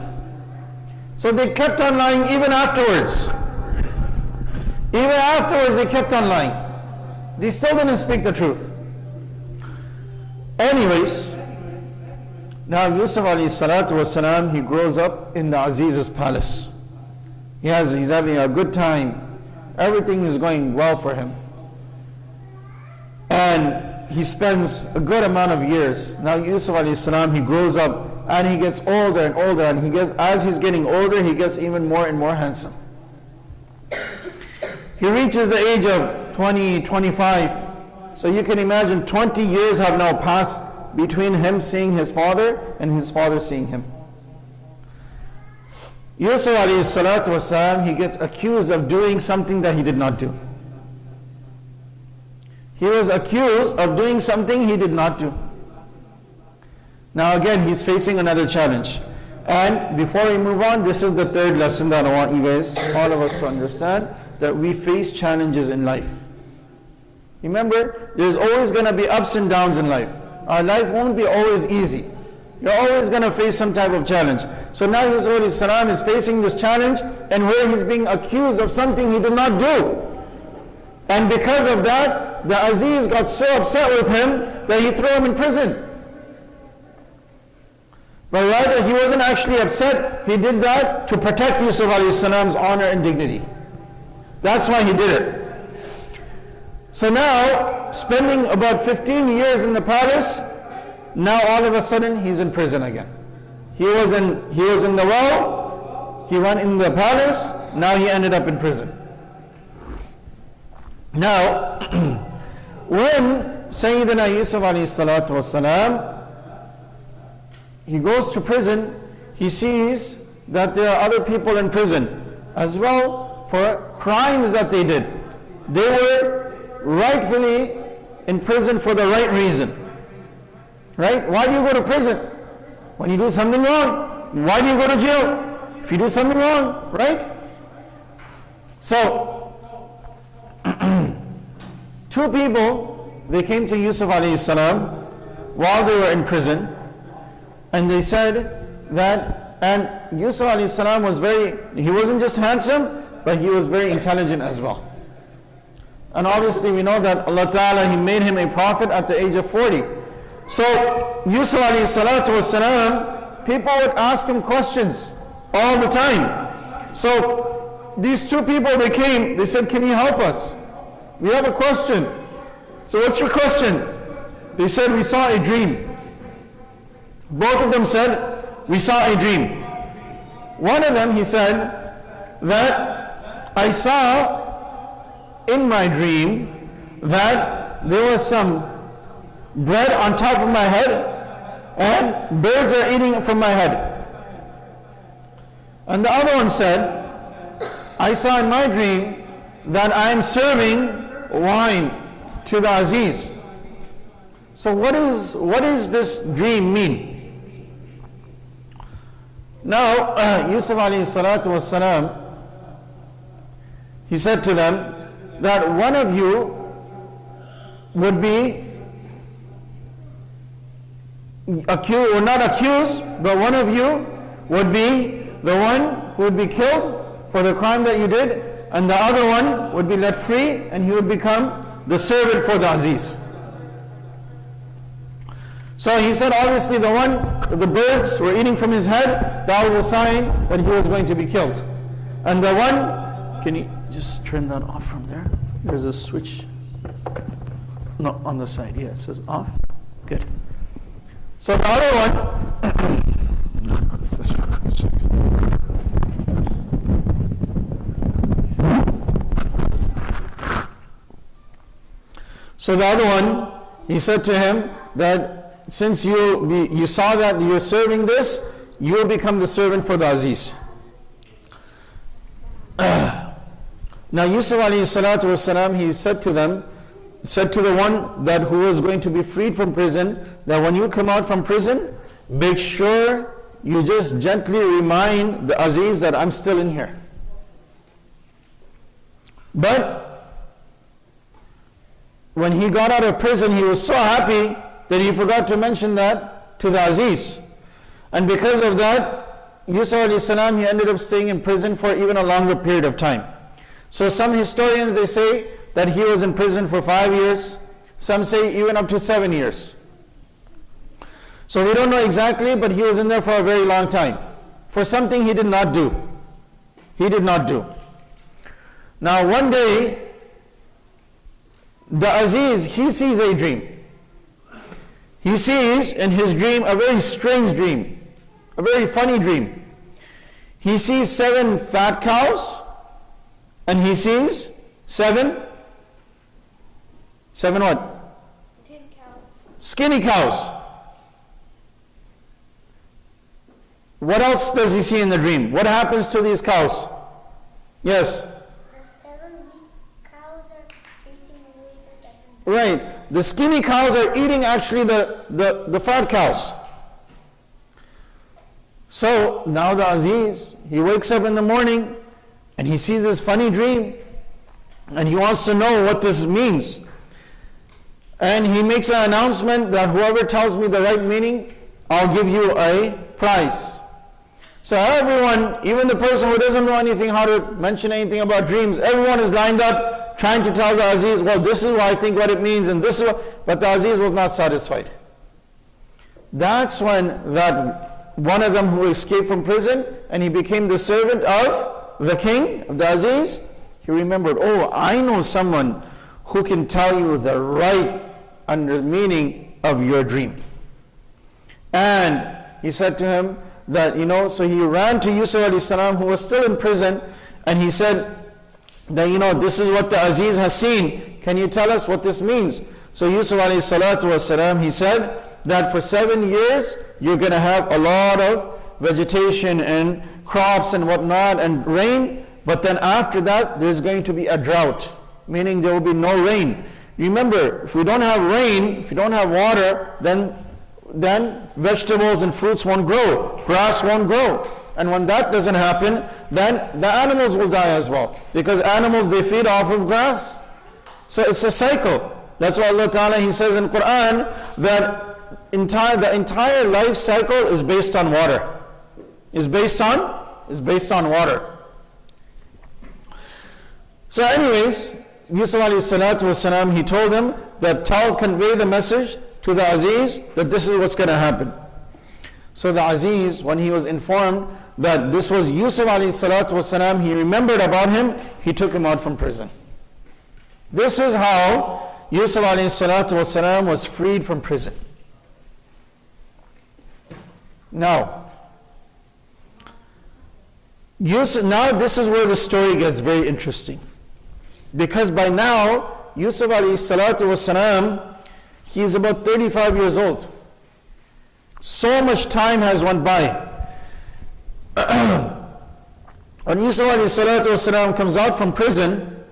So they kept on lying even afterwards. Even afterwards they kept on lying. They still didn't speak the truth. Anyways, now Yusuf alayhi salatu wasalam, he grows up in the Aziz's palace. He's having a good time. Everything is going well for him. And he spends a good amount of years. Now Yusuf alayhi salam, he grows up and he gets older and older, and as he's getting older, he gets even more and more handsome. He reaches the age of 20, 25. So you can imagine 20 years have now passed between him seeing his father and his father seeing him. Yusuf alayhi salatu wasalam, he gets accused of doing something that he did not do. He was accused of doing something he did not do. Now again, he's facing another challenge. And before we move on, this is the third lesson that I want you guys, all of us, to understand, that we face challenges in life. Remember, there's always going to be ups and downs in life. Our life won't be always easy. You're always going to face some type of challenge. So now Yusuf alayhi salam is facing this challenge, and where he's being accused of something he did not do. And because of that, the Aziz got so upset with him that he threw him in prison. But rather, he wasn't actually upset. He did that to protect Yusuf alayhi salam's honor and dignity. That's why he did it. So now, spending about 15 years in the palace, now all of a sudden he's in prison again. He was in the well, he went in the palace, now he ended up in prison. Now, when Sayyidina Yusuf alayhi salatu wasalam, he goes to prison, he sees that there are other people in prison as well for crimes that they did. They were rightfully in prison for the right reason. Right? Why do you go to prison? When you do something wrong. Why do you go to jail? If you do something wrong, right? So, two people, they came to Yusuf alayhi salam while they were in prison, and they said that, and Yusuf alayhi salam was he wasn't just handsome, but he was very intelligent as well. And obviously we know that Allah Ta'ala, He made him a prophet at the age of 40. So Yusuf alayhi salatu wasalam, people would ask him questions all the time. So these two people, they came, they said, can you help us? We have a question. So what's your question? They said, we saw a dream. Both of them said, we saw a dream. One of them, he said, that I saw in my dream that there was some bread on top of my head and birds are eating from my head. And the other one said, I saw in my dream that I am serving wine to the Aziz. So what is this dream mean? Now, Yusuf alayhi salatu wasalam, he said to them that one of you would be accused, or not accused, but one of you would be the one who would be killed for the crime that you did, and the other one would be let free, and he would become the servant for the Aziz. So he said, obviously the birds were eating from his head, that was a sign that he was going to be killed. And the one, can you just turn that off from there? There's a switch. No, on the side, yeah, it says off. Good. So the other one, so the other one, he said to him that since you saw that you're serving this, you will become the servant for the Aziz. Now Yusuf alayhi salatu wasalam, he said to the one that who was going to be freed from prison, that when you come out from prison, make sure you just gently remind the Aziz that I'm still in here. But when he got out of prison, he was so happy that he forgot to mention that to the Aziz. And because of that, Yusuf alayhi salam, he ended up staying in prison for even a longer period of time. So some historians, they say that he was in prison for 5 years. Some say even up to 7 years. So we don't know exactly, but he was in there for a very long time. For something he did not do. He did not do. Now one day, the Aziz, he sees a dream. He sees in his dream a very strange dream, a very funny dream. He sees 7 fat cows, and he sees 7 what?
Tin cows.
Skinny cows. What else does he see in the dream? What happens to these cows? Yes?
The 7 weak cows are chasing away the 7.
Right. The skinny cows are eating actually the fat cows. So now the Aziz, he wakes up in the morning and he sees this funny dream and he wants to know what this means. And he makes an announcement that whoever tells me the right meaning, I'll give you a prize. So everyone, even the person who doesn't know anything, how to mention anything about dreams, everyone is lined up trying to tell the Aziz, well, this is what I think what it means, and this is what, but the Aziz was not satisfied. That's when that one of them who escaped from prison and he became the servant of the king, of the Aziz, he remembered, oh, I know someone who can tell you the right meaning of your dream. And he said to him that, so he ran to Yusuf alayhi salam, who was still in prison, and he said that, this is what the Aziz has seen. Can you tell us what this means? So Yusuf alayhi salatu wasalam, he said that for 7 years, you're going to have a lot of vegetation and crops and whatnot and rain, but then after that, there's going to be a drought, meaning there will be no rain. Remember, if we don't have rain, if you don't have water, then vegetables and fruits won't grow, grass won't grow. And when that doesn't happen, then the animals will die as well. Because animals, they feed off of grass. So it's a cycle. That's why Allah Ta'ala, He says in Quran that the entire life cycle is based on water. Is based on water. So anyways, Yusuf alayhi salatu wasalam, he told him that convey the message to the Aziz that this is what's going to happen. So the Aziz, when he was informed that this was Yusuf alayhi salatu wasalam, he remembered about him, he took him out from prison. This is how Yusuf alayhi salatu wasalam was freed from prison. Now this is where the story gets very interesting. Because by now, Yusuf alayhi salatu wasalam, he is about 35 years old. So much time has went by. When Yusuf alayhi salatu wasalam comes out from prison,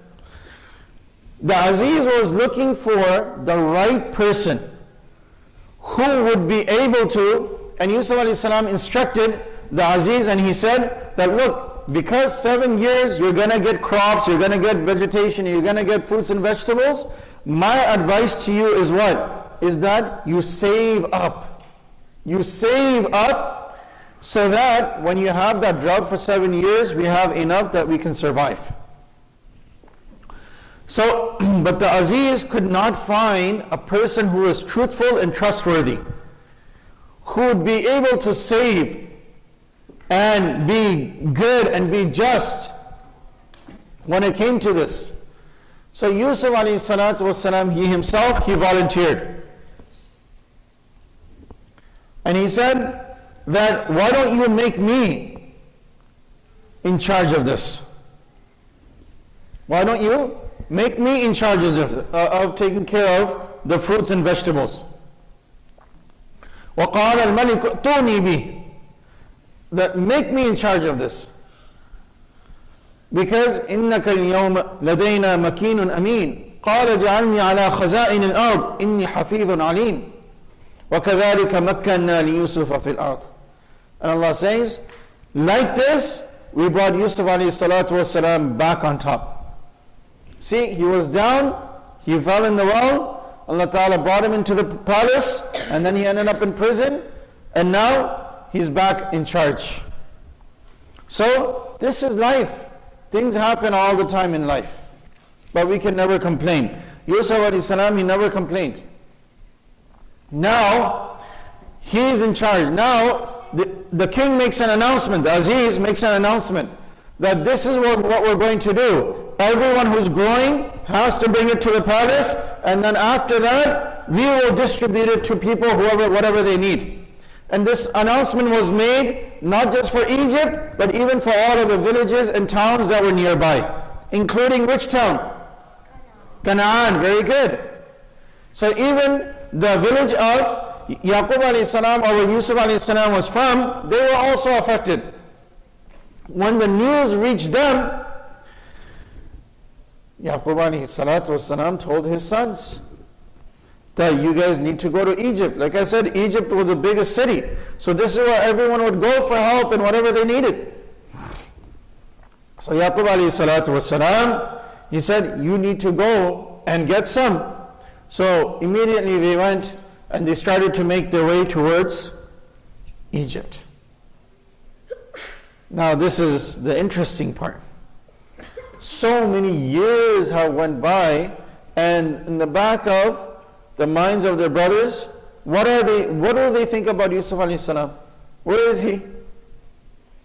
the Aziz was looking for the right person who would be able to, and Yusuf alayhi salam instructed the Aziz, and he said that, look, because 7 years you're going to get crops, you're going to get vegetation, you're going to get fruits and vegetables, my advice to you is what? Is that you save up. You save up so that when you have that drought for 7 years, we have enough that we can survive. So, but the Aziz could not find a person who was truthful and trustworthy, who would be able to save and be good and be just when it came to this. So Yusuf alayhi salatu wasalam, he himself, he volunteered. And he said that, why don't you make me in charge of this? Why don't you make me in charge of taking care of the fruits and vegetables? وَقَالَ الْمَلِكُ ائْتُونِي بِهِ, that make me in charge of this. Because إِنَّكَ الْيَوْمَ لَدَيْنَا مَكِينٌ أَمِينٌ قَالَ جَعَلْنِي عَلَى خَزَائِنِ الْأَرْضِ إِنِّي حَفِيظٌ عَلِيمٌ وَكَذَلِكَ مَكَّنَّا لِيُوسُفَ فِي الْأَرْضِ. And Allah says, like this, we brought Yusuf alayhi salatu wasalam back on top. See, he was down, he fell in the well, Allah Ta'ala brought him into the palace, and then he ended up in prison, and now he's back in charge. So, this is life. Things happen all the time in life. But we can never complain. Yusuf alayhi salam, he never complained. Now, he's in charge. Now, the king makes an announcement, the Aziz makes an announcement, that this is what we're going to do. Everyone who's growing has to bring it to the palace, and then after that, we will distribute it to people, whatever they need. And this announcement was made not just for Egypt, but even for all of the villages and towns that were nearby, including which town? Canaan. Very good. So even the village of Yaqub alayhi salam, or where Yusuf alayhi salam was from, they were also affected. When the news reached them, Yaqub alayhi salatu wasalam told his sons that you guys need to go to Egypt. Like I said, Egypt was the biggest city. So this is where everyone would go for help and whatever they needed. So Yaqub alayhi salatu wasalam, he said, you need to go and get some. So immediately they went and they started to make their way towards Egypt. Now this is the interesting part. So many years have went by, and in the back of the minds of their brothers, what do they think about Yusuf alayhi salam? Where is he?
In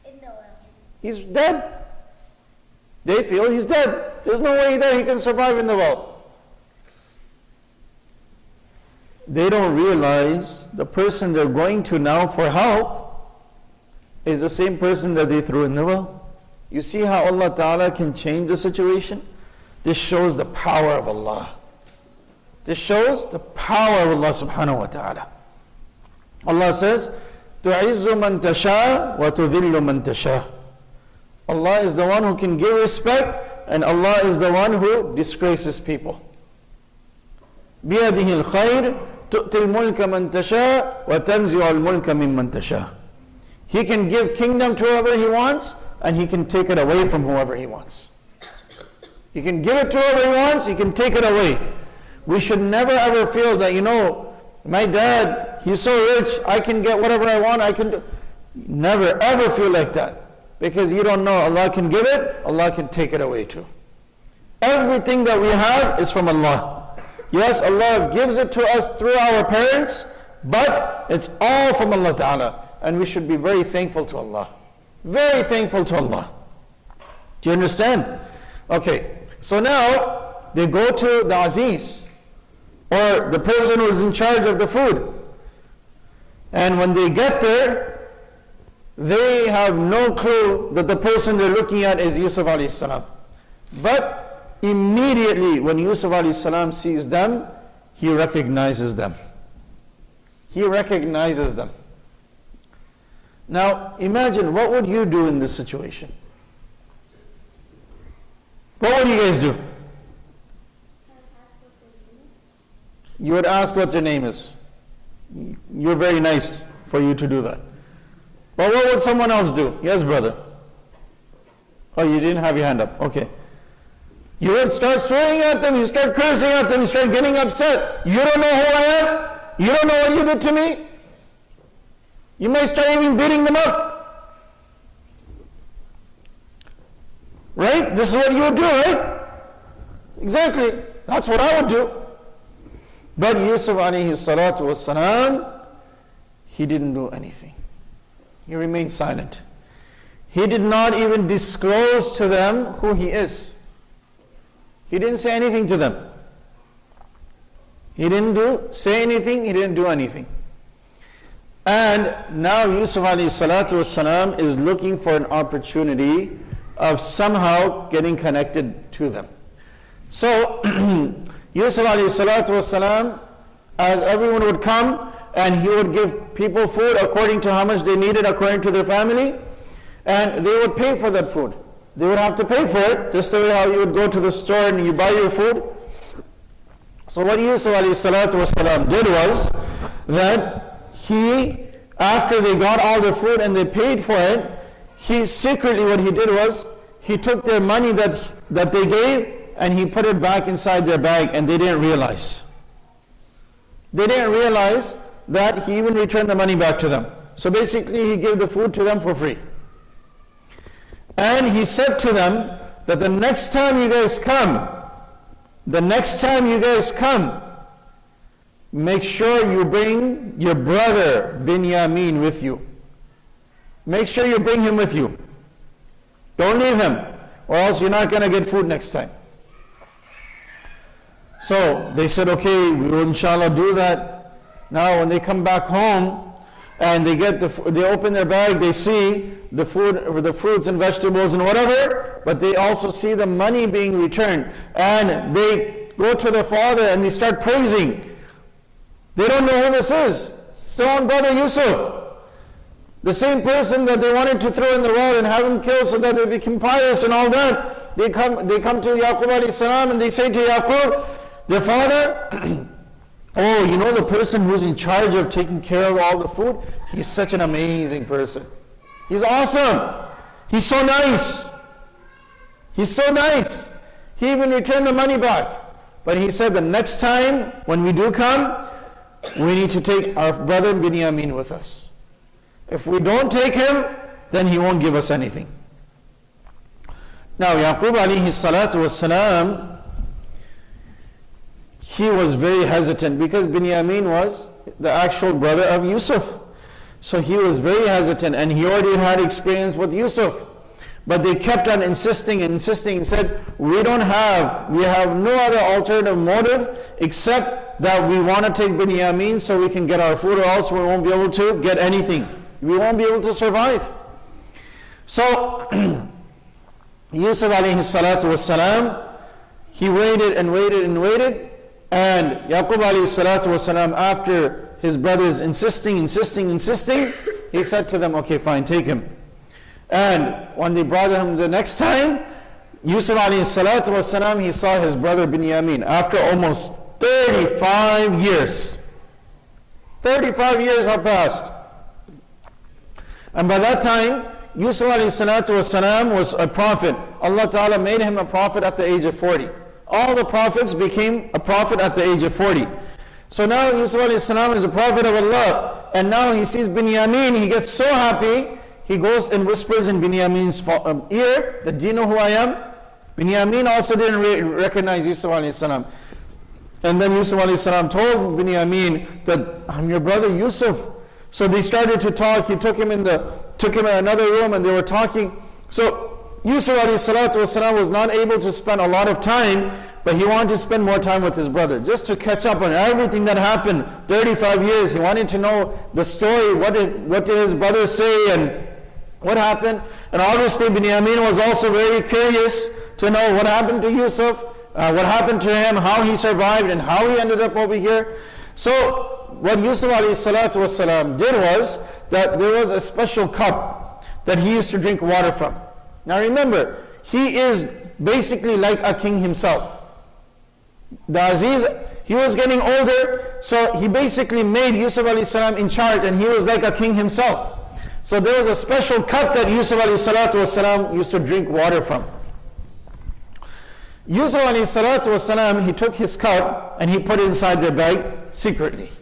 the well.
He's dead. They feel he's dead. There's no way that he can survive in the well. They don't realize the person they're going to now for help is the same person that they threw in the well. You see how Allah Ta'ala can change the situation? This shows the power of Allah. This shows the power of Allah subhanahu wa ta'ala. Allah says, تُعِزُّ مَن تَشَاءُ وَتُذِلُّ مَن تَشَاءُ. Allah is the one who can give respect, and Allah is the one who disgraces people. بِيَدِهِ الْخَيْرِ تُؤْتِ الْمُلْكَ مَن تَشَاءُ وَتَنْزِعُ الْمُلْكَ مِمَّن تَشَاءُ. He can give kingdom to whoever He wants, and He can take it away from whoever He wants. He can give it to whoever He wants, He can take it away. We should never ever feel that, my dad, he's so rich, I can get whatever I want, I can do. Never ever feel like that. Because you don't know, Allah can give it, Allah can take it away too. Everything that we have is from Allah. Yes, Allah gives it to us through our parents, but it's all from Allah Ta'ala. And we should be very thankful to Allah. Very thankful to Allah. Do you understand? Okay, so now they go to the Aziz, or the person who is in charge of the food. And when they get there, they have no clue that the person they're looking at is Yusuf alayhi salam. But immediately when Yusuf alayhi salam sees them, he recognizes them. He recognizes them. Now imagine, what would you do in this situation? What would you guys do? You would ask what their name is. You're very nice for you to do that. But what would someone else do? Yes, brother. Oh, you didn't have your hand up. Okay. You would start swearing at them, you start cursing at them, you start getting upset. You don't know who I am? You don't know what you did to me? You might start even beating them up. Right? This is what you would do, right? Exactly. That's what I would do. But Yusuf alayhi salatu wassalam, he didn't do anything. He remained silent. He did not even disclose to them who he is. He didn't say anything to them. He didn't say anything, he didn't do anything. And now Yusuf alayhi salatu wassalam is looking for an opportunity of somehow getting connected to them. So Yusuf alayhi salatu wassalam, as everyone would come and he would give people food according to how much they needed, according to their family, and they would pay for that food. They would have to pay for it, just the way how you would go to the store and you buy your food. So what Yusuf alayhi salatu wassalam did was that he, after they got all the food and they paid for it, he secretly, what he did was, he took their money that they gave and he put it back inside their bag, and they didn't realize. They didn't realize that he even returned the money back to them. So basically he gave the food to them for free. And he said to them that the next time you guys come, make sure you bring your brother Binyamin with you. Make sure you bring him with you. Don't leave him, or else you're not going to get food next time. So they said, okay, we will inshallah do that. Now when they come back home and they open their bag, they see the food, or the fruits and vegetables and whatever, but they also see the money being returned. And they go to their father and they start praising. They don't know who this is. It's their own brother Yusuf. The same person that they wanted to throw in the well and have him killed so that they become pious and all that. They come to Yaqub alayhi salam and they say to Yaqub, their father, oh, you know the person who's in charge of taking care of all the food? He's such an amazing person. He's awesome. He's so nice. He's so nice. He even returned the money back. But he said the next time when we do come, we need to take our brother Binyamin with us. If we don't take him, then he won't give us anything. Now Yaqub alayhi salatu wassalam, he was very hesitant because Binyamin was the actual brother of Yusuf. So he was very hesitant, and he already had experience with Yusuf. But they kept on insisting and said, we have no other alternative motive except that we want to take Binyamin so we can get our food, or else we won't be able to get anything. We won't be able to survive. So Yusuf alayhi salatu wassalam, he waited and waited and waited, and Yaqub alayhi salatu wassalam, after his brothers insisting, he said to them, okay, fine, take him. And when they brought him the next time, Yusuf alayhi salatu wassalam, he saw his brother Binyamin after almost 35 years. 35 years have passed. And by that time, Yusuf alayhi salatu wassalam was a prophet. Allah Ta'ala made him a prophet at the age of 40. All the prophets became a prophet at the age of 40. So now Yusuf alayhi salam is a prophet of Allah, and now he sees Binyamin, he gets so happy, he goes and whispers in Binyamin's ear that, do you know who I am? Binyamin also didn't recognize Yusuf alayhi salam. And then Yusuf alayhi salam told Binyamin that, I'm your brother Yusuf. So they started to talk. He took him in another room and they were talking. So Yusuf alayhi salatu wasalam was not able to spend a lot of time, but he wanted to spend more time with his brother, just to catch up on everything that happened. 35 years, he wanted to know the story, what did his brother say and what happened. And obviously Binyamin was also very curious to know what happened to Yusuf, what happened to him, how he survived and how he ended up over here. So what Yusuf alayhi salatu wasalam did was that there was a special cup that he used to drink water from. Now remember, he is basically like a king himself. The Aziz, he was getting older, so he basically made Yusuf alayhi salam in charge, and he was like a king himself. So there was a special cup that Yusuf alayhi salatu wasalam used to drink water from. Yusuf alayhi salatu wasalam, he took his cup and he put it inside their bag secretly.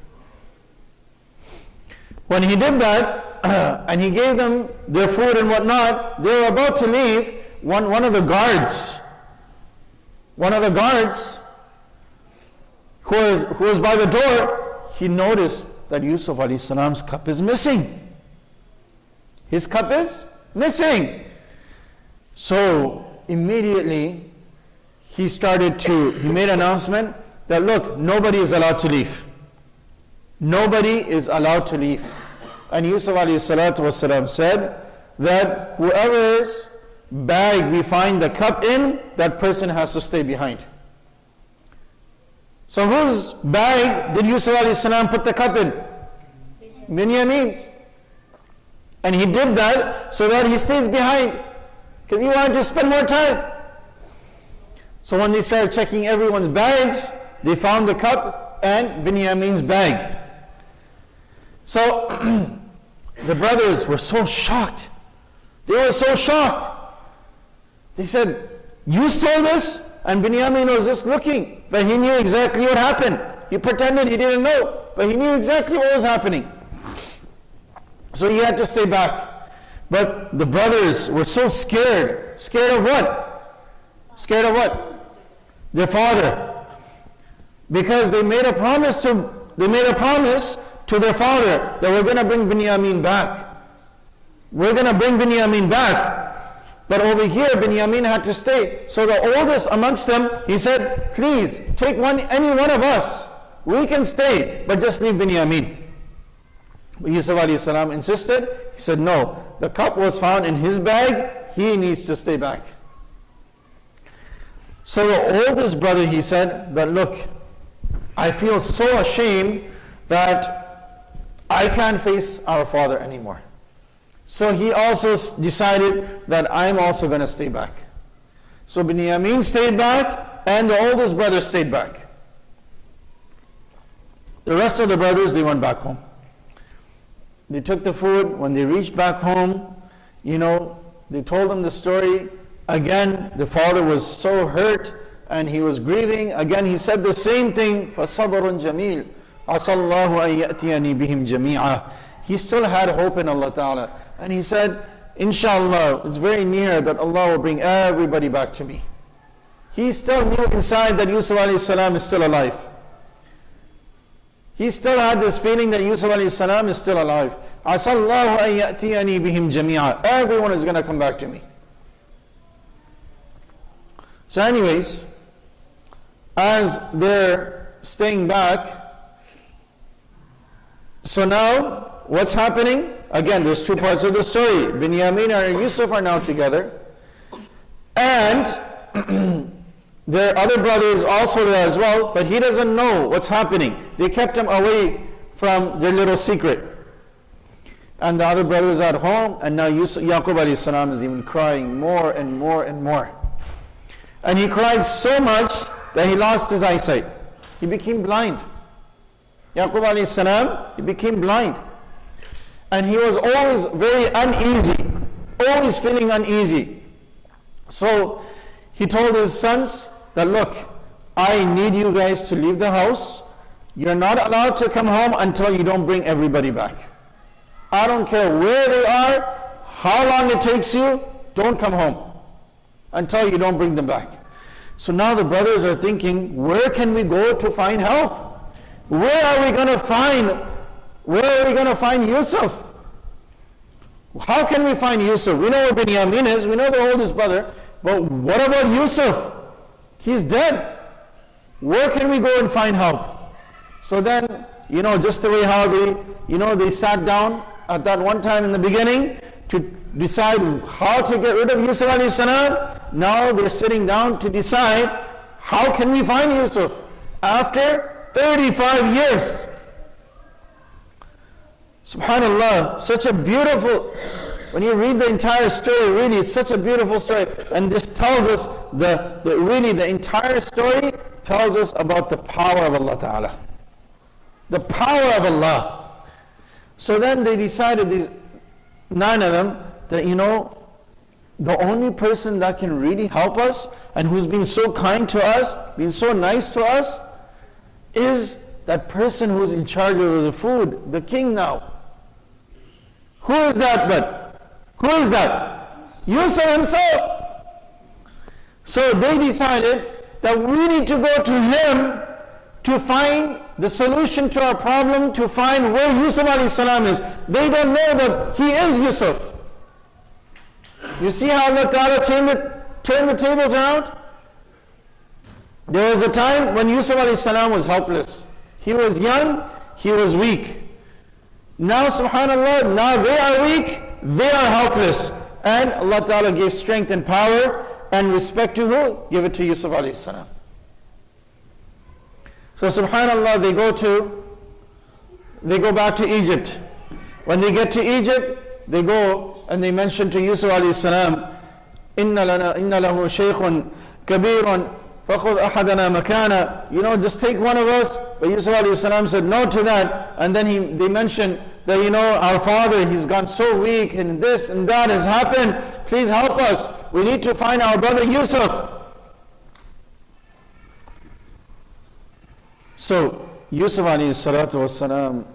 When he did that, and he gave them their food and whatnot, they were about to leave. One of the guards who was by the door, he noticed that Yusuf alayhi salam's cup is missing. His cup is missing. So immediately he made an announcement that, look, nobody is allowed to leave. Nobody is allowed to leave. And Yusuf alayhi salatu wasalam said that whoever's bag we find the cup in, that person has to stay behind. So whose bag did Yusuf alayhi salam put the cup in? Binyamin's. And he did that so that he stays behind, because he wanted to spend more time. So when they started checking everyone's bags, they found the cup and Binyamin's bag. So the brothers were so shocked. They were so shocked. They said, you stole this? And Binyamin was just looking, but he knew exactly what happened. He pretended he didn't know, but he knew exactly what was happening. So he had to stay back. But the brothers were so scared. Scared of what? Scared of what? Their father. Because they made a promise to their father that we're going to bring Binyamin back. We're going to bring Binyamin back. But over here, Binyamin had to stay. So the oldest amongst them, he said, please, take any one of us. We can stay, but just leave Binyamin. But Yusuf alayhi salam insisted. He said, no, the cup was found in his bag. He needs to stay back. So the oldest brother, he said, that look, I feel so ashamed that I can't face our father anymore. So he also decided that I'm also going to stay back. So Binyamin stayed back and the oldest brother stayed back. The rest of the brothers, they went back home. They took the food. When they reached back home, they told them the story. Again, the father was so hurt and he was grieving. Again, he said the same thing. فَصَبْرٌ جَمِيلٌ عَسَى اللَّهُ أَن يَأْتِيَنِي بِهِمْ جَمِيعًا. He still had hope in Allah Ta'ala. And he said, inshallah, it's very near that Allah will bring everybody back to me. He still knew inside that Yusuf alayhi salam is still alive. He still had this feeling that Yusuf alayhi salam is still alive. عَسَى اللَّهُ أَن يَأْتِيَنِي بِهِمْ جَمِيعًا. Everyone is going to come back to me. So anyways, as they're staying back, so now what's happening? Again, there's two parts of the story. Binyamin and Yusuf are now together. And their other brother is also there as well, but he doesn't know what's happening. They kept him away from their little secret. And the other brother is at home, and now Yaqub alayhi salam is even crying more and more and more. And he cried so much that he lost his eyesight. He became blind. Yaqub alayhi salam, he became blind. And he was always very uneasy, always feeling uneasy. So he told his sons that, look, I need you guys to leave the house. You're not allowed to come home until you don't bring everybody back. I don't care where they are, how long it takes you, don't come home until you don't bring them back. So now the brothers are thinking, where can we go to find help? Where are we going to find Yusuf? How can we find Yusuf? We know where Binyamin is, we know the oldest brother, but what about Yusuf? He's dead. Where can we go and find help? So then, just the way how they sat down at that one time in the beginning to decide how to get rid of Yusuf alayhi salam. Now they're sitting down to decide, how can we find Yusuf? After 35 years. Subhanallah, such a beautiful, when you read the entire story, really it's such a beautiful story. And this tells us, the entire story tells us about the power of Allah Ta'ala. The power of Allah. So then they decided, these 9 of them, that the only person that can really help us and who's been so kind to us, been so nice to us, is that person who's in charge of the food, the king now. Who is that but? Who is that? Yusuf himself. So they decided that we need to go to him to find the solution to our problem, to find where Yusuf alayhi salam is. They don't know that he is Yusuf. You see how Allah Ta'ala turned the tables around? There was a time when Yusuf alayhi salam was helpless. He was young, he was weak. Now subhanallah, now they are weak, they are helpless. And Allah Ta'ala gave strength and power and respect to who? Give it to Yusuf alayhi salam. So subhanallah, they go back to Egypt. When they get to Egypt, they go and they mention to Yusuf alayhi salam, Inna lahu shaykhun kabirun فَخُذْ أَحَدَنَا مَكَانًا. Just take one of us. But Yusuf alayhi salam said no to that. And then they mentioned that, our father, he's gone so weak and this and that has happened. Please help us. We need to find our brother Yusuf. So Yusuf alayhi salatu wasalam,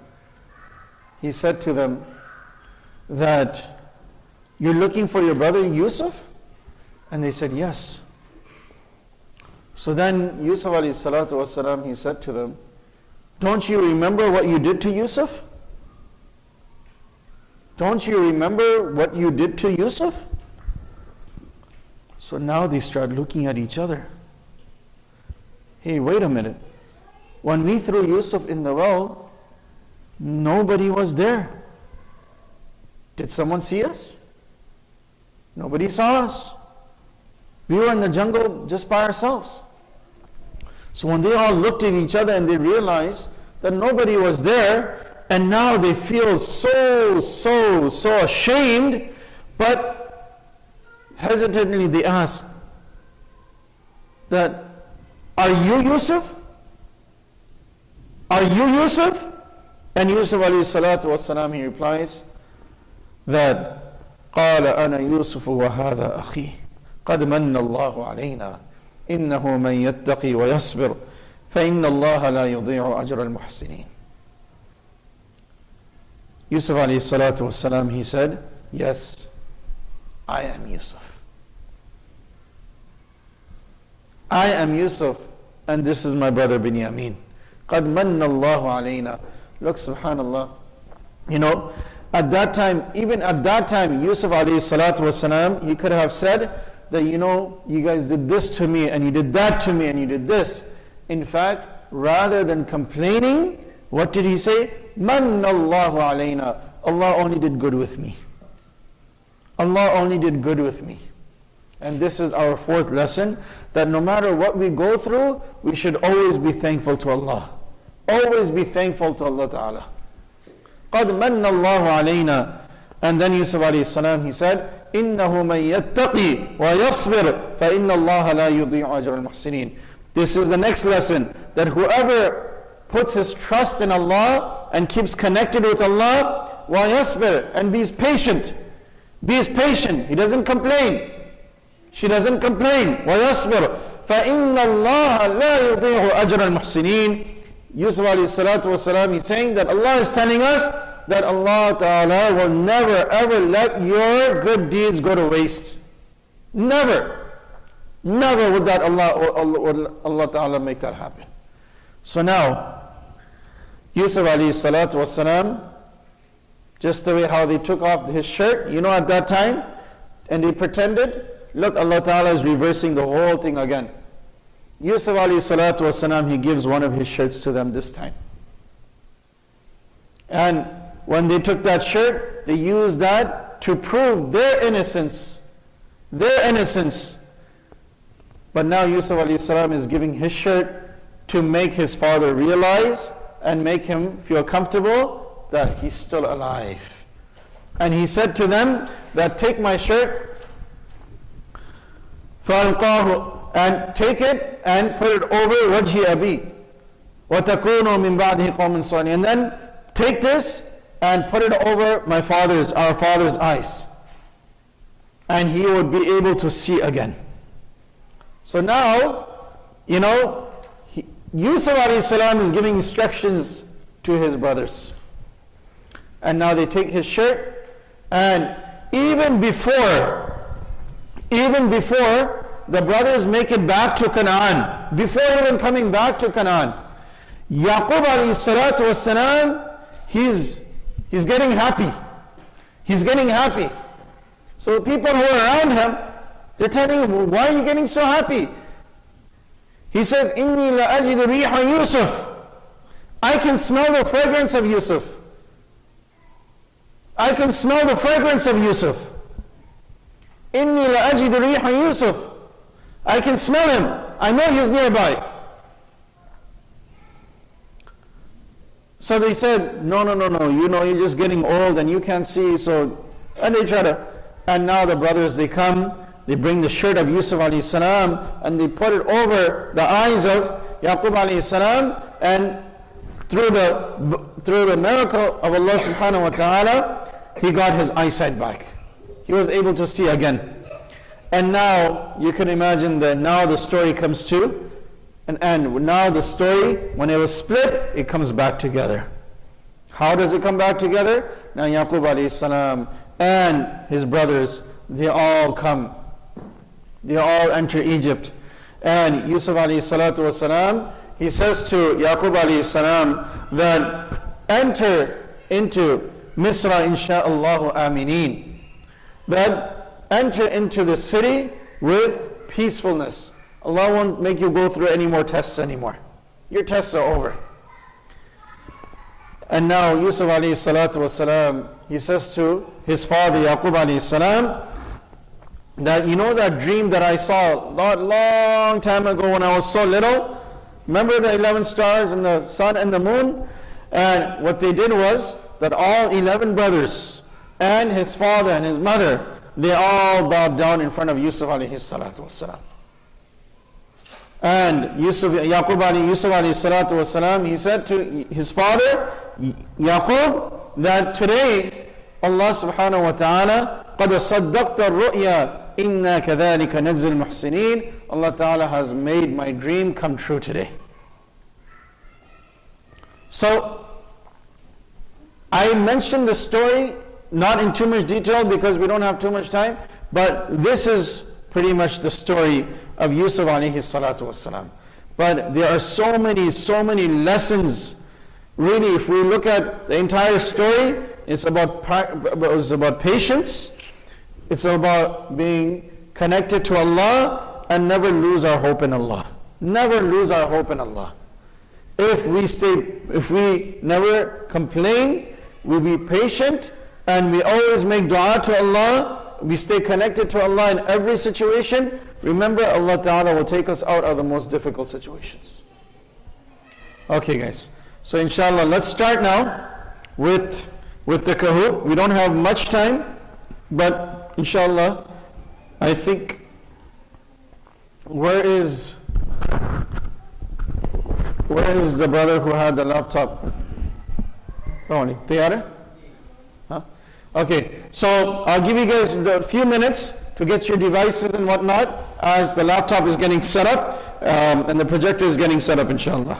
he said to them that, you're looking for your brother Yusuf? And they said, yes. So then Yusuf alayhi salatu wasalam, he said to them, don't you remember what you did to Yusuf? Don't you remember what you did to Yusuf? So now they start looking at each other. Hey, wait a minute. When we threw Yusuf in the well, nobody was there. Did someone see us? Nobody saw us. We were in the jungle just by ourselves. So when they all looked at each other and they realized that nobody was there, and now they feel so ashamed, but hesitantly they ask that, are you Yusuf? Are you Yusuf? And Yusuf alayhi salatu wasalam, he replies that, قال أنا يوسف وهذا أخي قد من الله علينا إنه من يتقي ويصبر فإن الله لا يضيع أجر المحسنين. Yusuf alayhi salatu wasalam, he said, yes, I am Yusuf. I am Yusuf, and this is my brother Binyamin. قد من الله علينا. Look, subhanallah, at that time, even at that time, Yusuf alayhi salatu wasalam, he could have said that, you guys did this to me, and you did that to me, and you did this. In fact, rather than complaining, what did he say? Man Allahu alayna. Allah only did good with me. Allah only did good with me. And this is our 4th lesson, that no matter what we go through, we should always be thankful to Allah. Always be thankful to Allah Ta'ala. قَدْ مَنَّ اللَّهُ عَلَيْنَا. And then Yusuf alayhi salam, he said, إِنَّهُ مَن يَتَّقِي وَيَصْبِرْ فَإِنَّ اللَّهَ لَا يُضِيعُ أَجْرَ الْمُحْسِنِينَ. This is the next lesson, that whoever puts his trust in Allah and keeps connected with Allah, وَيَصْبِرْ, and be patient. Be patient. He doesn't complain. She doesn't complain. وَيَصْبِرْ فَإِنَّ اللَّهَ لَا يُضِيعُ أَجْرَ الْمُحْسِنِينَ. Yusuf alayhi salatu wasalam, he's saying that Allah is telling us that Allah Ta'ala will never ever let your good deeds go to waste. Never. Never would that Allah Ta'ala make that happen. So now, Yusuf alayhi salatu wasalam, just the way how they took off his shirt, at that time, and they pretended, look, Allah Ta'ala is reversing the whole thing again. Yusuf alayhi salatu wasalam, he gives one of his shirts to them this time. And when they took that shirt, they used that to prove their innocence. Their innocence. But now Yusuf alayhi salam is giving his shirt to make his father realize and make him feel comfortable that he's still alive. And he said to them that take my shirt, فَأَلْقَاهُ, and take it and put it over وَجْهِ أَبِي وَتَكُونُوا مِنْ بَعْدِهِ قَوْمٍ صَالِحِينَ, and then take this and put it over our father's eyes, and he would be able to see again. So now, Yusuf alayhi salam is giving instructions to his brothers. And now they take his shirt, and even before the brothers make it back to Canaan, before even coming back to Canaan, Yaqub alayhi salatu wassalam, he's getting happy. He's getting happy. So the people who are around him, they're telling him, why are you getting so happy? He says, إِنِّي لَأَجِدُ رِيحَ Yusuf. I can smell the fragrance of Yusuf. I can smell the fragrance of Yusuf. إِنِّي لَأَجِدُ رِيحَ Yusuf. I can smell him. I know he's nearby. So they said, no, you're just getting old and you can't see, and they try to, and now the brothers, they come, they bring the shirt of Yusuf alayhi salam, and they put it over the eyes of Yaqub alayhi salam, and through the miracle of Allah subhanahu wa ta'ala, he got his eyesight back. He was able to see again. And now, you can imagine that now the story comes to an end. Now the story, when it was split, it comes back together. How does it come back together? Now Yaqub alayhi salam and his brothers, they all come. They all enter Egypt. And Yusuf alayhi salatu wasalam, he says to Yaqub alayhi salam that enter into Misra insha'Allahu amineen. That enter into the city with peacefulness. Allah won't make you go through any more tests anymore. Your tests are over. And now Yusuf alayhi salatu wasalam, he says to his father Yaqub alayhi salam, that that dream that I saw a long time ago when I was so little? Remember the 11 stars and the sun and the moon? And what they did was that all 11 brothers and his father and his mother, they all bowed down in front of Yusuf alayhi salatu wasalam. And Yaqub alayhi salatu wasalam, he said to his father, Yaqub, that today Allah subhanahu wa ta'ala قَدْ صَدَّقْتَ الرُّؤْيَا إِنَّا كَذَلِكَ نَجْزِي الْمُحْسِنِينَ. Allah ta'ala has made my dream come true today. So, I mentioned the story not in too much detail because we don't have too much time, but this is pretty much the story of Yusuf alayhi salatu wasalam. But there are so many lessons. Really, if we look at the entire story, it's about patience. It's about being connected to Allah and never lose our hope in Allah. Never lose our hope in Allah. If we never complain, we be patient, and we always make dua to Allah, we stay connected to Allah in every situation, remember Allah Ta'ala will take us out of the most difficult situations. Okay guys, so inshallah let's start now with the kahoot. We don't have much time, but inshallah, I think, where is the brother who had the laptop? Huh? Okay, so I'll give you guys a few minutes to get your devices and whatnot as the laptop is getting set up and the projector is getting set up, inshallah.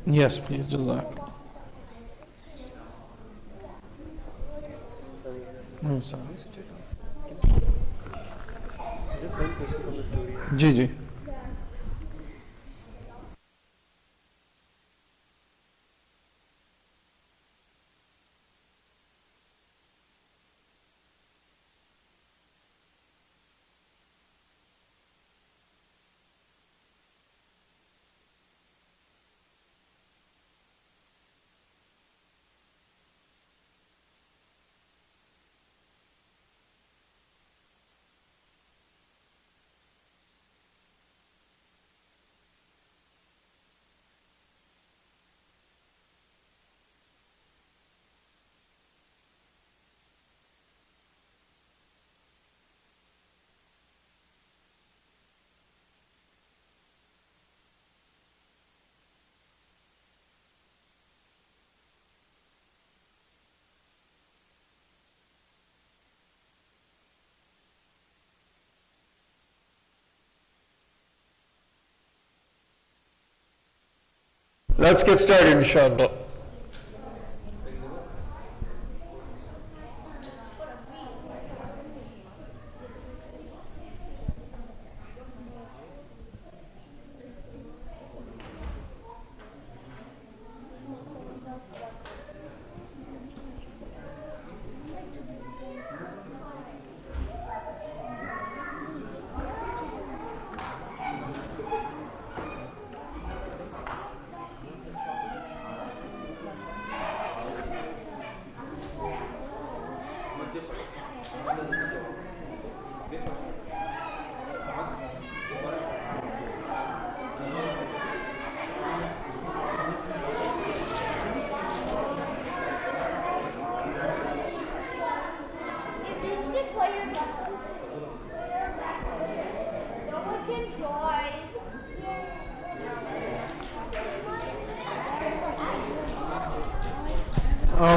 Yes, please, Jazak. No, sir.
Just one question from the story.
Ji. Let's get started, inshallah.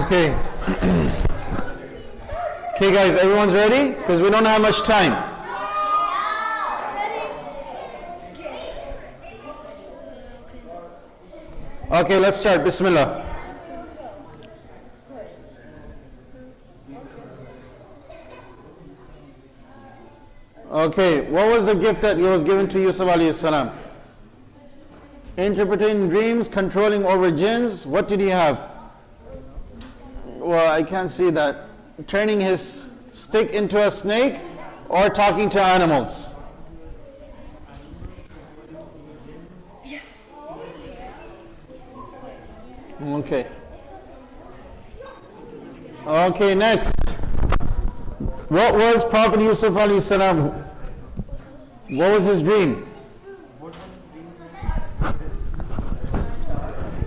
Okay. Okay, guys, everyone's ready? Because we don't have much time. Okay, let's start. Bismillah. Okay, what was the gift that was given to Yusuf alayhi salam? Interpreting dreams, controlling over jinns. What did he have? Well, I can't see that. Turning his stick into a snake or talking to animals? Yes. Okay. Okay, next. What was Prophet Yusuf alayhi salam? What was his dream?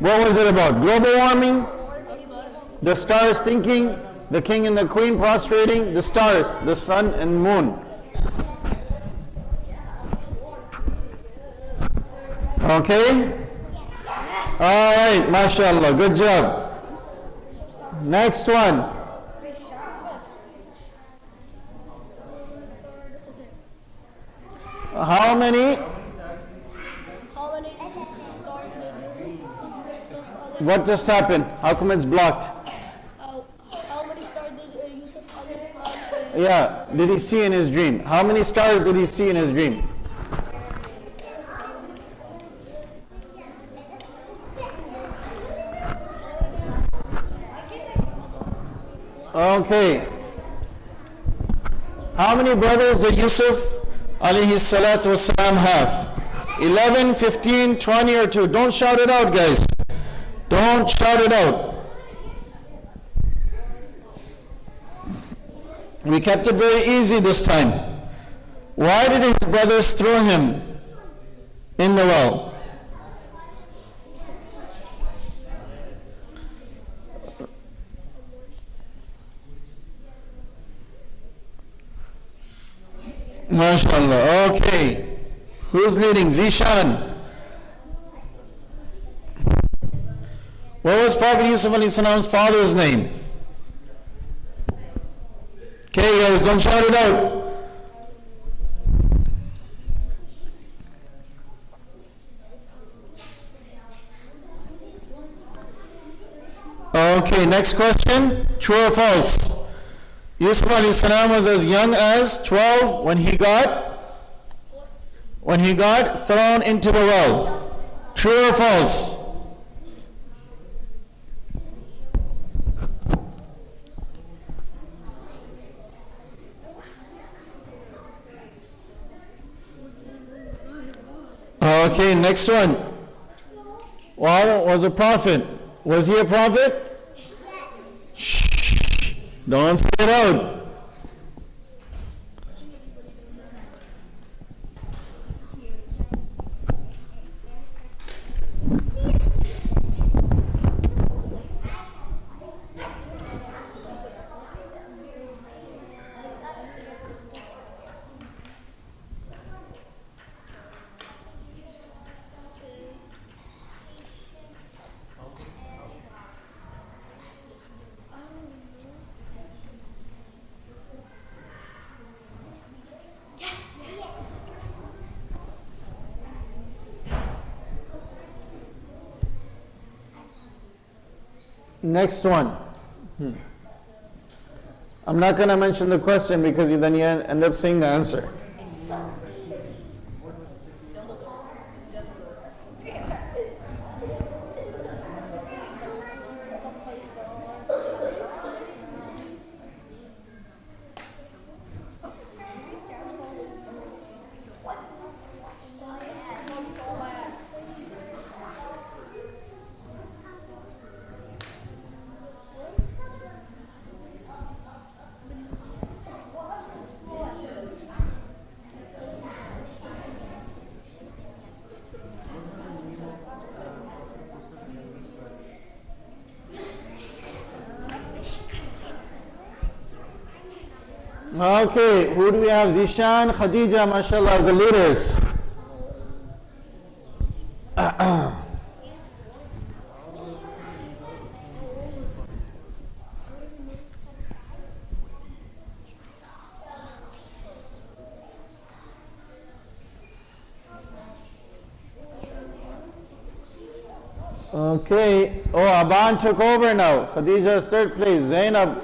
What was it about? Global warming? The stars thinking? The king and the queen prostrating? The stars, the sun and moon. Okay? Alright, mashallah, good job. Next one. How many
stars did
What just happened? How come it's blocked?
how many stars did Yusuf alayhi salam
Yeah, did he see in his dream? How many stars did he see in his dream? Okay. How many brothers did Yusuf alayhi salatu wasalam have? 11, 15, 20 or 2? Don't shout it out, guys. Don't shout it out. We kept it very easy this time. Why did his brothers throw him in the well? MashaAllah. Okay. Who's leading? Zishan. What was Prophet Yusuf alayhi salam's father's name? Okay, guys, don't shout it out. Okay, next question. True or false? Yusuf alayhi salam was as young as 12 when he got thrown into the well. True or false? Okay, next one. Well, was a prophet. Was he a prophet? Shh. Don't say it out. Next one. I'm not going to mention the question because then you end up saying the answer. Okay, who do we have? Zishan, Khadijah, mashallah, the leaders. Okay, oh, Aban took over now. Khadijah's third place. Zainab.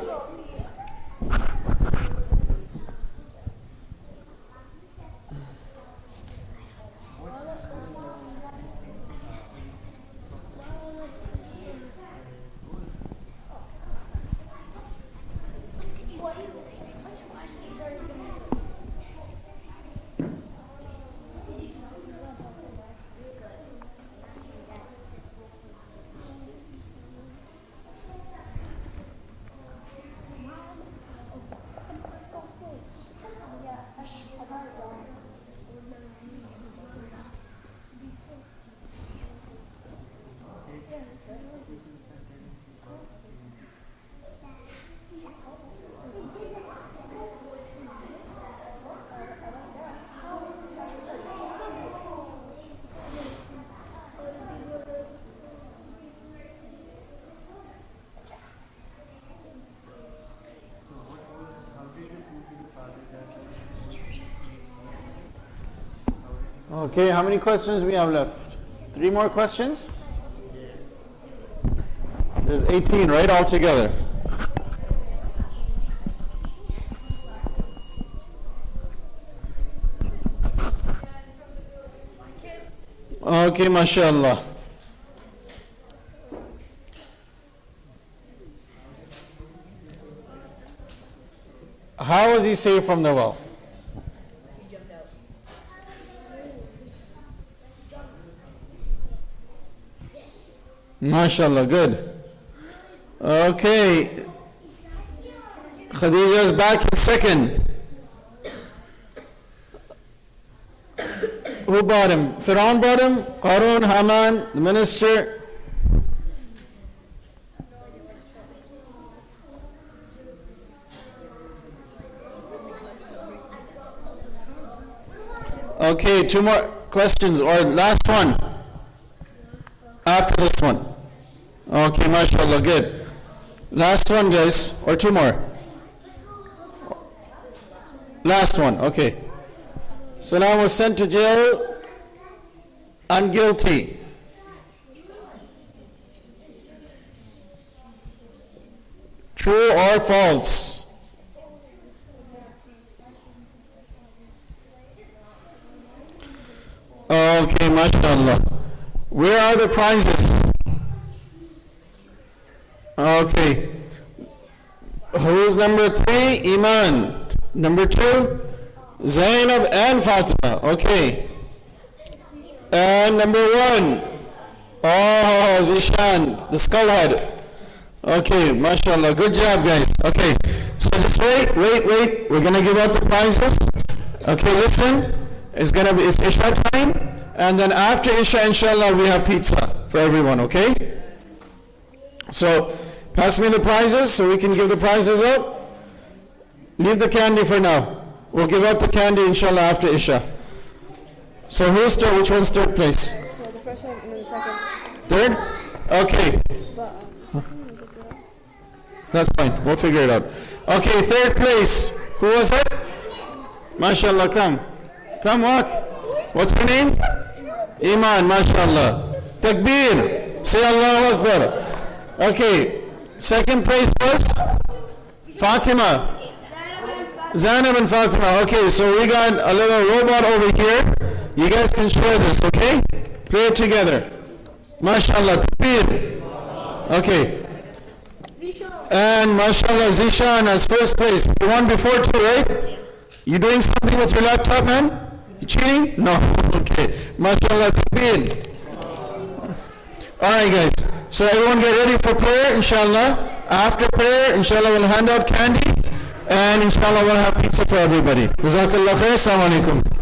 Okay, how many questions we have left? 3 more questions? There's 18, right, altogether? Okay, mashallah. How was he saved from the well? MashaAllah, good. Okay. Khadijah is back in second. Who bought him? Firaun bought him? Harun, Haman, the minister? Okay, 2 more questions, or last one. After this one. Okay, mashallah, good. Last one, guys, or 2 more? Last one, okay. Salam was sent to jail unguilty. True or false? Okay, mashallah. Where are the prizes? Okay. Who's number 3? Iman. Number 2? Zainab and Fatima. Okay. And number 1? Oh, Zishan, the skull head. Okay, mashallah. Good job, guys. Okay. So just wait. We're going to give out the prizes. Okay, listen. It's Isha time. And then after Isha, inshallah, we have pizza for everyone, okay? So, pass me the prizes so we can give the prizes out. Leave the candy for now. We'll give out the candy, inshallah, after Isha. So who's third? Which one's third place?
So the first one and then the second.
Third? Okay.
But second is it?
That's fine. We'll figure it out. Okay, third place. Who was it? MashaAllah, come. Come, walk. What's her name? Iman, MashaAllah. Takbir. Say Allahu Akbar. Okay. Second place was Fatima. Zainab and Fatima. Okay, so we got a little robot over here. You guys can share this, okay? Pray it together. MashaAllah. Takbir. Okay. And MashaAllah, Zishan as first place. You won before too, right? You doing something with your laptop, man? You cheating? No. Okay. MashaAllah, takbir. Alright, guys. So everyone get ready for prayer, inshallah. After prayer, inshallah, we'll hand out candy. And inshallah, we'll have pizza for everybody. Jazakallah khair. Assalamu alaikum.